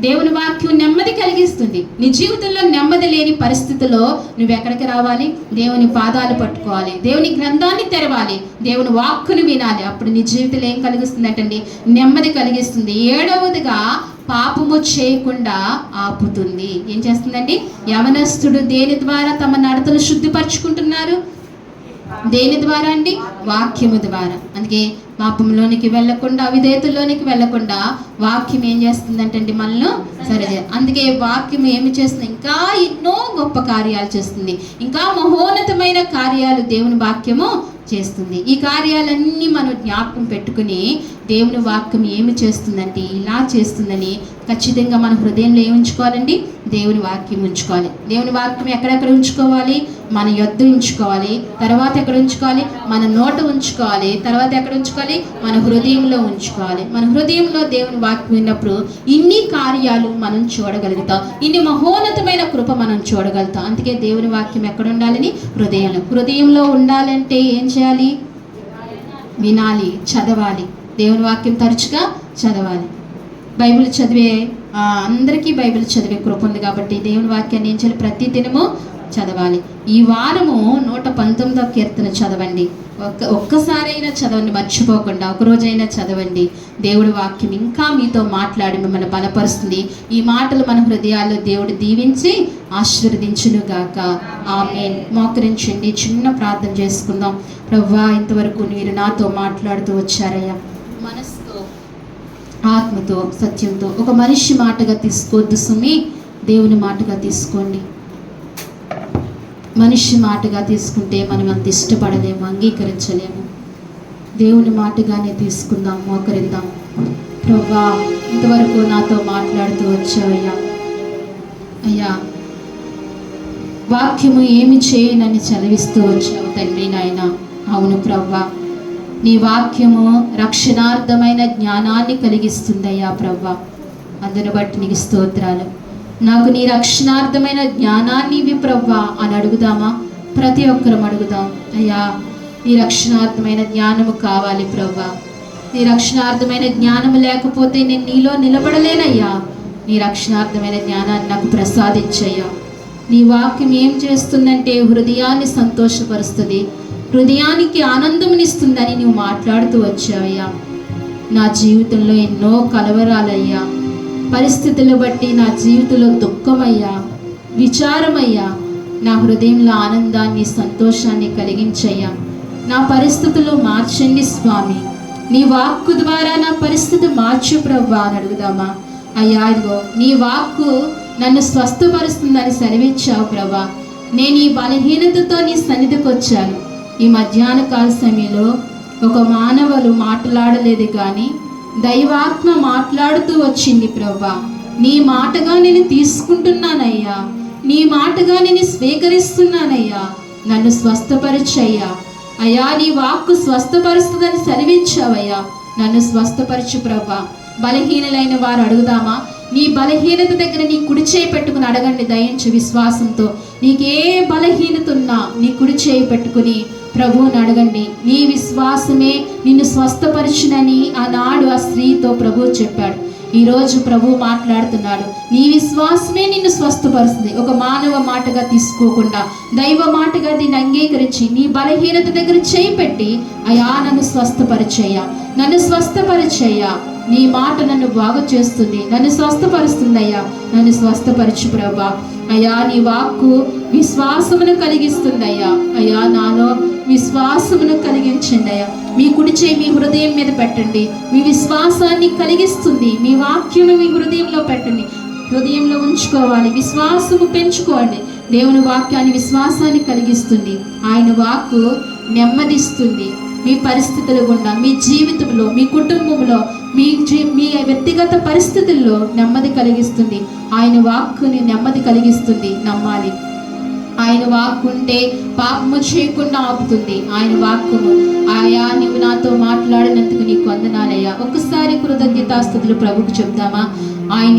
దేవుని వాక్యం నెమ్మది కలిగిస్తుంది. నీ జీవితంలో నెమ్మది లేని పరిస్థితిలో నువ్వు ఎక్కడికి రావాలి? దేవుని పాదాలు పట్టుకోవాలి, దేవుని గ్రంథాన్ని తెరవాలి, దేవుని వాక్కుని వినాలి. అప్పుడు నీ జీవితంలో ఏం కలిగిస్తుందంటండి? నెమ్మది కలిగిస్తుంది. 7వదిగా పాపము చేయకుండా ఆపుతుంది. ఏం చేస్తుందండి? యవనస్తుడు దేని ద్వారా తమ నడతలు శుద్ధిపరచుకుంటున్నారు? దేని ద్వారా అండి? వాక్యము ద్వారా. అందుకే పాపంలోనికి వెళ్ళకుండా, అవిధేయతలోనికి వెళ్ళకుండా వాక్యం ఏం చేస్తుందంటండి? మనల్ని సరిచేయాలి. అందుకే వాక్యం ఏమి చేస్తుంది? ఇంకా ఎన్నో గొప్ప కార్యాలు చేస్తుంది. ఇంకా మహోన్నతమైన కార్యాలు దేవుని వాక్యము చేస్తుంది. ఈ కార్యాలన్నీ మనం జ్ఞాపకం పెట్టుకుని దేవుని వాక్యం ఏమి చేస్తుందంటే ఇలా చేస్తుందని ఖచ్చితంగా మన హృదయంలో ఏమి ఉంచుకోవాలండి? దేవుని వాక్యం ఉంచుకోవాలి. దేవుని వాక్యం ఎక్కడెక్కడ ఉంచుకోవాలి? మన యొద్ద ఉంచుకోవాలి. తర్వాత ఎక్కడ ఉంచుకోవాలి? మన నోట ఉంచుకోవాలి. తర్వాత ఎక్కడ ఉంచుకోవాలి? మన హృదయంలో ఉంచుకోవాలి. మన హృదయంలో దేవుని వాక్యం విన్నప్పుడు ఇన్ని కార్యాలు మనం చూడగలుగుతాం. ఇన్ని మహోన్నతమైన కృప మనం చూడగలుగుతాం. అందుకే దేవుని వాక్యం ఎక్కడ ఉండాలని? హృదయంలో ఉండాలంటే ఏం చేయాలి? వినాలి, చదవాలి. దేవుని వాక్యం తరచుగా చదవాలి. బైబిల్ చదివే అందరికీ బైబిల్ చదివే కృప ఉంది కాబట్టి దేవుని వాక్యాన్ని ఏం చేయాలి? ప్రతి దినము చదవాలి. ఈ వారము 119వ కీర్తన చదవండి. ఒక్కసారైనా చదవండి, మర్చిపోకుండా. ఒకరోజైనా చదవండి. దేవుడి వాక్యం ఇంకా మీతో మాట్లాడి మిమ్మల్ని బలపరుస్తుంది. ఈ మాటలు మన హృదయాల్లో దేవుడు దీవించి ఆశీర్వదించునుగాక. ఆమేన్. మోకరించండి, చిన్న ప్రార్థన చేసుకుందాం. ప్రభువా, ఇంతవరకు మీరు నాతో మాట్లాడుతూ వచ్చారయ్యా. మనసుతో, ఆత్మతో, సత్యంతో. ఒక మనిషి మాటగా తీసుకోవద్దు సుమి, దేవుని మాటగా తీసుకోండి. మనిషి మాటగా తీసుకుంటే మనం అంత ఇష్టపడలేము, అంగీకరించలేము. దేవుని మాటగానే తీసుకుందాం, మోకరిద్దాం. ప్రభువా, ఇంతవరకు నాతో మాట్లాడుతూ వచ్చావయ్యా. అయ్యా, వాక్యము ఏమి చేయనని చదివిస్తూ వచ్చావు తండ్రి నాయన. అవును ప్రభువా, నీ వాక్యము రక్షణార్థమైన జ్ఞానాన్ని కలిగిస్తుందయ్యా ప్రభువా. అందును బట్టి నీకు స్తోత్రాలు. నాకు నీ రక్షణార్థమైన జ్ఞానాన్ని ఇవి ప్రభువా అని అడుగుదామా? ప్రతి ఒక్కరం అడుగుదాం. అయ్యా, నీ రక్షణార్థమైన జ్ఞానము కావాలి ప్రభువా. నీ రక్షణార్థమైన జ్ఞానము లేకపోతే నేను నీలో నిలబడలేనయ్యా. నీ రక్షణార్థమైన జ్ఞానాన్ని నాకు ప్రసాదించయ్యా. నీ వాక్యం ఏం చేస్తుందంటే హృదయాన్ని సంతోషపరుస్తుంది, హృదయానికి ఆనందమునిస్తుందని నువ్వు మాట్లాడుతూ వచ్చావయ్యా. నా జీవితంలో ఎన్నో కలవరాలయ్యా, పరిస్థితులు బట్టి నా జీవితంలో దుఃఖమయ్యా, విచారమయ్యా. నా హృదయంలో ఆనందాన్ని, సంతోషాన్ని కలిగించయ్యా. నా పరిస్థితులు మార్చండి స్వామి. నీ వాక్కు ద్వారా నా పరిస్థితి మార్చు ప్రభువా అని అడుగుదామా? అయ్యా, ఇదిగో నీ వాక్కు నన్ను స్వస్థపరుస్తుందని సెలవిచ్చావు ప్రభా. నేను ఈ బలహీనతతో నీ సన్నిధికి వచ్చాను. ఈ మధ్యాహ్న కాల సమయంలో ఒక మానవులు మాట్లాడలేదు కానీ దైవాత్మ మాట్లాడుతూ వచ్చింది ప్రభా. నీ మాటగా నేను తీసుకుంటున్నానయ్యా, నీ మాటగా నేను స్వీకరిస్తున్నానయ్యా. నన్ను స్వస్థపరచయ్యా. అయ్యా, నీ వాక్కు స్వస్థపరుస్తుందని సెలవిచ్చావయ్యా. నన్ను స్వస్థపరచు ప్రభా. బలహీనులైన వారు అడుగుదామా? నీ బలహీనత దగ్గర నీ కుడి చేయి పెట్టుకుని అడగండి దయించి విశ్వాసంతో. నీకే బలహీనత ఉన్నా నీ కుడి చేయి పెట్టుకుని ప్రభువుని అడగండి. నీ విశ్వాసమే నిన్ను స్వస్థపరచునని ఆనాడు ఆ స్త్రీతో ప్రభువు చెప్పాడు. ఈరోజు ప్రభువు మాట్లాడుతున్నాడు. నీ విశ్వాసమే నిన్ను స్వస్థపరుస్తుంది. ఒక మానవ మాటగా తీసుకోకుండా దైవ మాటగా దీన్ని అంగీకరించి నీ బలహీనత దగ్గర చేయి పెట్టి అయ్యా, నన్ను స్వస్థపరిచయ్యా, నన్ను స్వస్థపరిచయ్యా. నీ మాట నన్ను బాగు చేస్తుంది, నన్ను స్వస్థపరుస్తుందయ్యా. నన్ను స్వస్థపరచు ప్రభా. అయ్యా, నీ వాక్కు విశ్వాసమును కలిగిస్తుందయ్యా. అయ్యా, నాలో విశ్వాసమును కలిగించండి అయ్యా. మీ కుడి చేయి మీ హృదయం మీద పెట్టండి. మీ విశ్వాసాన్ని కలిగిస్తుంది. మీ వాక్యము మీ హృదయంలో పెట్టండి, హృదయంలో ఉంచుకోవాలి. విశ్వాసము పెంచుకోండి. దేవుని వాక్యాన్ని, విశ్వాసాన్ని కలిగిస్తుంది. ఆయన వాక్కు నెమ్మదిస్తుంది. మీ పరిస్థితుల గుండా, మీ జీవితంలో, మీ కుటుంబంలో, మీ వ్యక్తిగత పరిస్థితుల్లో నెమ్మది కలిగిస్తుంది. ఆయన వాక్కుని నెమ్మది కలిగిస్తుంది. నమ్మాలి. ఆయన వాక్కుంటే పాపము చేయకుండా ఆపుతుంది. ఆయన వాక్కును ఆయా నువ్వు నాతో మాట్లాడినందుకు నీకు వందనాలయ్యా. ఒక్కసారి కృతజ్ఞతాస్తుతులు ప్రభుకు చెప్దామా? ఆయన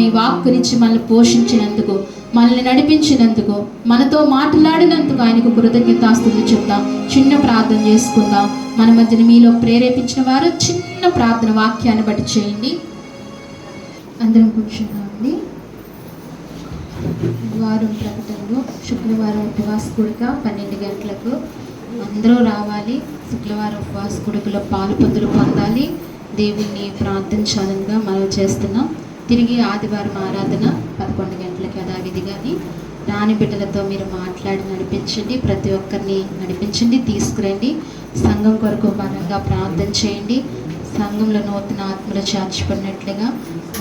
ఈ వాక్కునిచ్చి మనల్ని పోషించినందుకు, మనల్ని నడిపించినందుకు, మనతో మాట్లాడినందుకు ఆయనకు కృతజ్ఞతాస్తుతులు చెప్దాం. చిన్న ప్రార్థన చేసుకుందాం. మన మధ్యన మీలో ప్రేరేపించిన వారు చిన్న ప్రార్థన వాక్యాన్ని బట్టి చేయండి. అందరం కూర్చున్నామండి. వారం ప్రకటనలో శుక్రవారం ఉపవాస కూడిక 12 గంటలకు అందరూ రావాలి. శుక్రవారం ఉపవాస కూడికలో పాలు పొందాలి. దేవుణ్ణి ప్రార్థించాలని మనం చేస్తున్నాం. తిరిగి ఆదివారం ఆరాధన 11 గంటలకి యథావిధిగాని రాని బిడ్డలతో మీరు మాట్లాడి నడిపించండి. ప్రతి ఒక్కరిని నడిపించండి, తీసుకురండి. సంఘం కొరకు బలంగా ప్రార్థన చేయండి. సంఘంలో నూతన ఆత్మలు చేర్చబడినట్లుగా,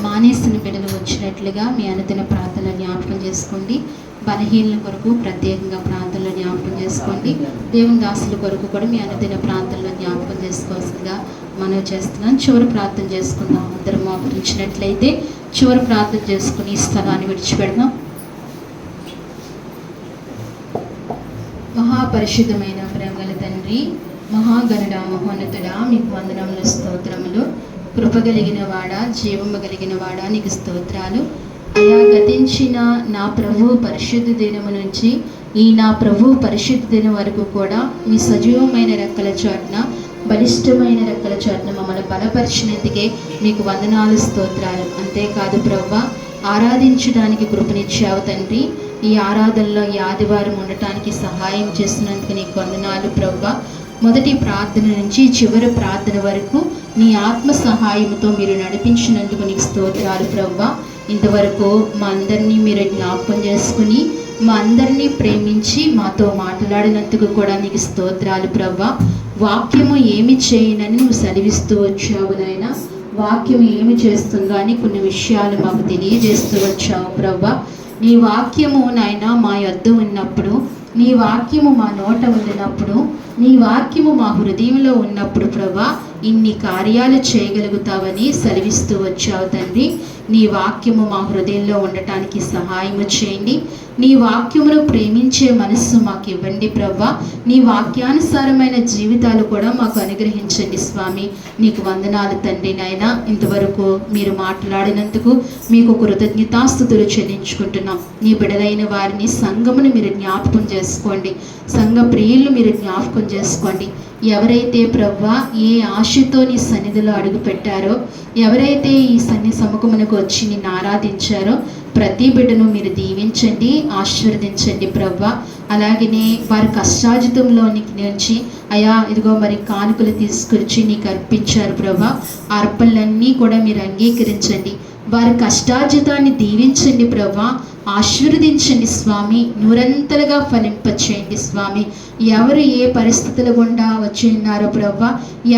మానేసిన బిడ్డలు వచ్చినట్లుగా మీ అనుదిన ప్రార్థనలు జ్ఞాపకం చేసుకోండి. బలహీనల కొరకు ప్రత్యేకంగా ప్రార్థనలు జ్ఞాపకం చేసుకోండి. దేవుని దాసుల కొరకు కూడా మీ అనుదిన ప్రార్థనలు జ్ఞాపకం చేసుకోవాల్సిందిగా మనం చేస్తున్నాం. చివరి ప్రార్థన చేసుకుందాం. అందరం మోకరించినట్లయితే చివరి ప్రార్థన చేసుకుని ఈ స్థలాన్ని విడిచిపెడదాం. మహాపరిశుద్ధమైన ప్రేమగల తండ్రి, మహాగణుడ, మహోన్నతుడా, మీకు వందనములు, స్తోత్రములు. కృపగలిగిన వాడా, జీవము కలిగిన వాడా, నీకు స్తోత్రాలు అయా. గతించిన నా ప్రభు పరిశుద్ధ దినము నుంచి ఈ నా ప్రభు పరిశుద్ధ దినం వరకు కూడా మీ సజీవమైన రెక్కల చాటున, బలిష్టమైన రెక్కల చాటున మమ్మల్ని బలపరిచినందుకే మీకు వందనాలు, స్తోత్రాలు. అంతేకాదు ప్రభువా, ఆరాధించడానికి కృపనిచ్చావు తండ్రి. ఈ ఆరాధనలో ఈ ఆదివారం ఉండటానికి సహాయం చేసినందుకు నీకు వందనాలు ప్రభువా. మొదటి ప్రార్థన నుంచి చివరి ప్రార్థన వరకు నీ ఆత్మ సహాయంతో మీరు నడిపించినందుకు నీకు స్తోత్రాలు ప్రభువా. ఇంతవరకు మా అందరినీ మీరు జ్ఞాపకం చేసుకుని మా అందరినీ ప్రేమించి మాతో మాట్లాడినందుకు కూడా నీకు స్తోత్రాలు ప్రభువా. వాక్యము ఏమి చేయనని నువ్వు సెలవిస్తూ వచ్చావు నాయనా. వాక్యం ఏమి చేస్తుందో అని కొన్ని విషయాలు మాకు తెలియజేస్తూ వచ్చావు ప్రభువా. నీ వాక్యము నాయనా మా యొద్ద ఉన్నప్పుడు, నీ వాక్యము మా నోట ఉన్నప్పుడు, నీ వాక్యము మా హృదయంలో ఉన్నప్పుడు ప్రభువా ఇన్ని కార్యాలు చేయగలుగుతావని సెలవిస్తూ వచ్చావు తండ్రి. నీ వాక్యము మా హృదయంలో ఉండటానికి సహాయము చేయండి. నీ వాక్యమును ప్రేమించే మనస్సు మాకు ఇవ్వండి ప్రభువా. నీ వాక్యానుసారమైన జీవితాలు కూడా మాకు అనుగ్రహించండి స్వామి. నీకు వందనాలు తండ్రి నాయన. ఇంతవరకు మీరు మాట్లాడినందుకు మీకు కృతజ్ఞతాస్తుతులు చెల్లించుకుంటున్నాం. నీ బిడలైన వారిని, సంఘమును మీరు జ్ఞాపకం చేసుకోండి. సంఘ ప్రియులను మీరు జ్ఞాపకం చేసుకోండి. ఎవరైతే ప్రభువా ఏ ఆశతో నీ సన్నిధిలో అడుగు పెట్టారో, ఎవరైతే ఈ సముఖమునకు వచ్చి నిన్ను ఆరాధించారో ప్రతి బిడ్డను మీరు దీవించండి, ఆశీర్వదించండి ప్రభువా. అలాగనే వారి కష్టాజితంలోనికి నుంచి అయా ఇదిగో మరి కానుకలు తీసుకొచ్చి నీకు అర్పించారు ప్రభువా. ఆ అర్పణలన్నీ కూడా మీరు అంగీకరించండి. వారి కష్టార్జితాన్ని దీవించండి ప్రభువా. ఆశీర్వదించండి స్వామి. నూరంతలుగా ఫలింపచేయండి స్వామి. ఎవరు ఏ పరిస్థితుల గుండా వచ్చి ఉన్నారో ప్రభా,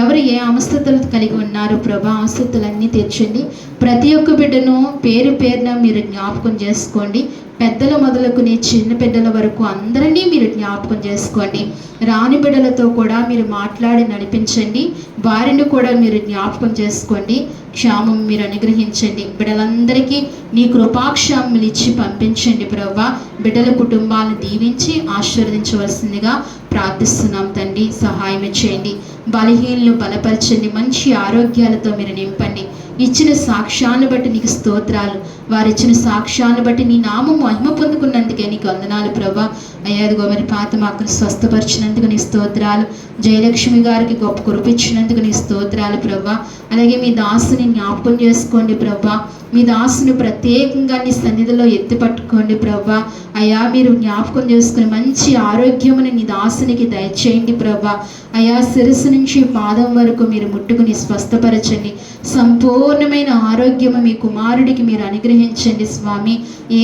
ఎవరు ఏ అవస్థతలు కలిగి ఉన్నారో ప్రభా, అవస్థతలన్నీ తీర్చండి. ప్రతి ఒక్క బిడ్డను పేరు పేరున మీరు జ్ఞాపకం చేసుకోండి. పెద్దల మొదలుకుని చిన్న బిడ్డల వరకు అందరినీ మీరు జ్ఞాపకం చేసుకోండి. రాని బిడ్డలతో కూడా మీరు మాట్లాడి నడిపించండి. వారిని కూడా మీరు జ్ఞాపకం చేసుకోండి. క్షేమం మీరు అనుగ్రహించండి. బిడ్డలందరికీ నీ కృపాక్షేమములు ఇచ్చి పంపించండి ప్రభువా. బిడ్డల కుటుంబాలను దీవించి ఆశీర్వదించవలసిందిగా ప్రార్థిస్తున్నాం తండ్రి. సహాయం చేయండి. బలహీనలు బలపరచండి. మంచి ఆరోగ్యాలతో మీరు నింపండి. ఇచ్చిన సాక్ష్యాన్ని బట్టి నీకు స్తోత్రాలు. వారు ఇచ్చిన సాక్ష్యాన్ని బట్టి నీ నామం మహిమ పొందుకున్నందుకే నీకు వందనాలు ప్రభా. అయ్యాదిగో మరి పాతమాకును స్వస్థపరిచినందుకు నీ స్తోత్రాలు. జయలక్ష్మి గారికి గొప్ప కురిపించినందుకు నీ స్తోత్రాలు ప్రభా. అలాగే మీ దాసుని జ్ఞాపకం చేసుకోండి ప్రభా. మీ దాసుని ప్రత్యేకంగా నీ సన్నిధిలో ఎత్తి పట్టుకోండి ప్రభా. అయ్యా మీరు జ్ఞాపకం చేసుకుని మంచి ఆరోగ్యమును నీ దాసునికి దయచేయండి ప్రభా. అయా శిరస్సు నుంచి పాదం వరకు మీరు ముట్టుకుని స్వస్థపరచండి. సంపూర్ణమైన ఆరోగ్యము మీ కుమారుడికి మీరు అనుగ్రహించండి స్వామి.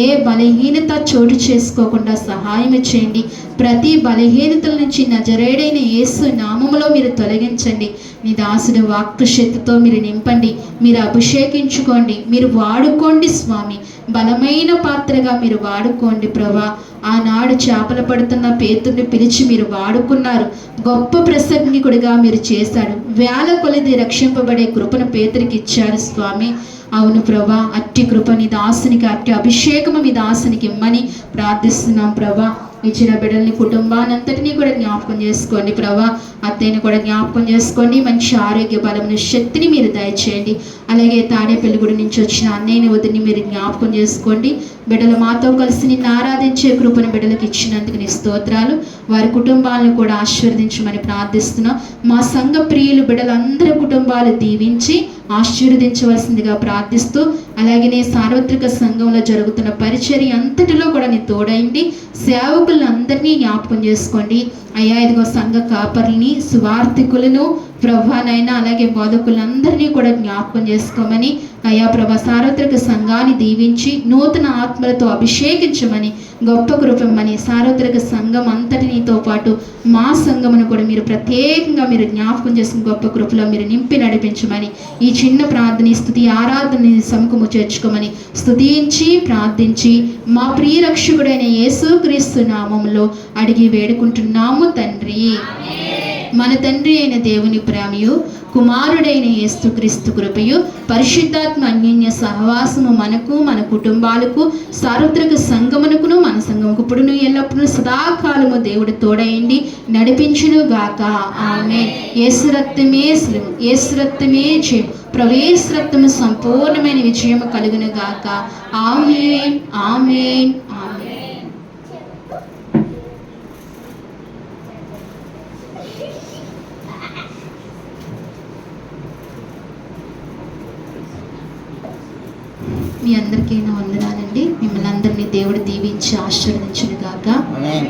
ఏ బలహీనత చోటు చేసుకోకుండా సహాయం చేయండి. ప్రతి బలహీనతల నుంచి నజరేయుడైన యేసు నామములో మీరు తొలగించండి. నీ దాసుడు వాక్కు శక్తితో మీరు నింపండి, మీరు అభిషేకించుకోండి, మీరు వాడుకోండి స్వామి. బలమైన పాత్రగా మీరు వాడుకోండి ప్రభా. ఆనాడు చేపలు పడుతున్న పేతుర్ని పిలిచి మీరు వాడుకున్నారు. గొప్ప ప్రసంగికుడిగా మీరు చేశాడు. వేల కొలది రక్షింపబడే కృపను పేతురికి ఇచ్చారు స్వామి. అవును ప్రభా, అట్టి కృప నీ దాసునికి, అట్టి అభిషేకము మీ దాసునికి ఇమ్మని ప్రార్థిస్తున్నాం ప్రభా. ఇచ్చిన బిడ్డల్ని, కుటుంబానంతటినీ కూడా జ్ఞాపకం చేసుకోండి ప్రభా. అత్తయ్యని కూడా జ్ఞాపకం చేసుకోండి. మంచి ఆరోగ్య బలమును, శక్తిని మీరు దయచేయండి. అలాగే తాడేపల్లిగూడి నుంచి వచ్చిన అన్నయ్యని, వదిని మీరు జ్ఞాపకం చేసుకోండి. బిడ్డలు మాతో కలిసి నిన్ను ఆరాధించే కృపను బిడ్డలకు ఇచ్చినందుకు నీ స్తోత్రాలు. వారి కుటుంబాలను కూడా ఆశీర్వదించమని ప్రార్థిస్తున్నాం. మా సంఘ ప్రియులు బిడ్డలందరి కుటుంబాలు దీవించి ఆశీర్వదించవలసిందిగా ప్రార్థిస్తూ, అలాగే సార్వత్రిక సంఘంలో జరుగుతున్న పరిచర్య అంతటిలో కూడా నీ తోడైంది. సేవకులందరినీ జ్ఞాపకం చేసుకోండి అయ్యా. ఇదిగో సంఘ కాపర్లని, సువార్థికులను ప్రభానైనా, అలాగే బోధకులందరినీ కూడా జ్ఞాపకం చేసుకోమని అయ్యా ప్రభా. సార్వత్రిక సంఘాన్ని దీవించి నూతన ఆత్మలతో అభిషేకించమని, గొప్ప కృపమని, సార్వత్రిక సంఘం అంతటినితో పాటు మా సంఘమును కూడా మీరు ప్రత్యేకంగా మీరు జ్ఞాపకం చేసుకుని గొప్ప కృపలో మీరు నింపి నడిపించమని, ఈ చిన్న ప్రార్థన, స్తుతి, ఆరాధనని సముఖము చేర్చుకోమని స్తుతించి ప్రార్థించి మా ప్రియ రక్షకుడైన యేసుక్రీస్తు నామములో అడిగి వేడుకుంటున్నాము తండ్రి. మన తండ్రి అయిన దేవుని ప్రేమయు, కుమారుడైన యేసుక్రీస్తు కృపయు, పరిశుద్ధాత్మ అన్యోన్య సహవాసము మనకు, మన కుటుంబాలకు, సార్వత్రిక సంఘమునకును, మన సంఘముకు ఇప్పుడును ఎల్లప్పుడూ సదాకాలము దేవుడు తోడయండి నడిపించును గాక. ఆమేన్. యేసు రక్తమే శిలువ, యేసు రక్తమే జయం, ప్రవేశ రక్తము సంపూర్ణమైన విజయము కలుగును గాక. ఆమేన్, ఆమేన్, ఆమేన్. మీ అందరికీ నా వందనాలండి. మిమ్మల్ని అందరినీ దేవుడు దీవించి ఆశీర్వదించును గాక. ఆమేన్.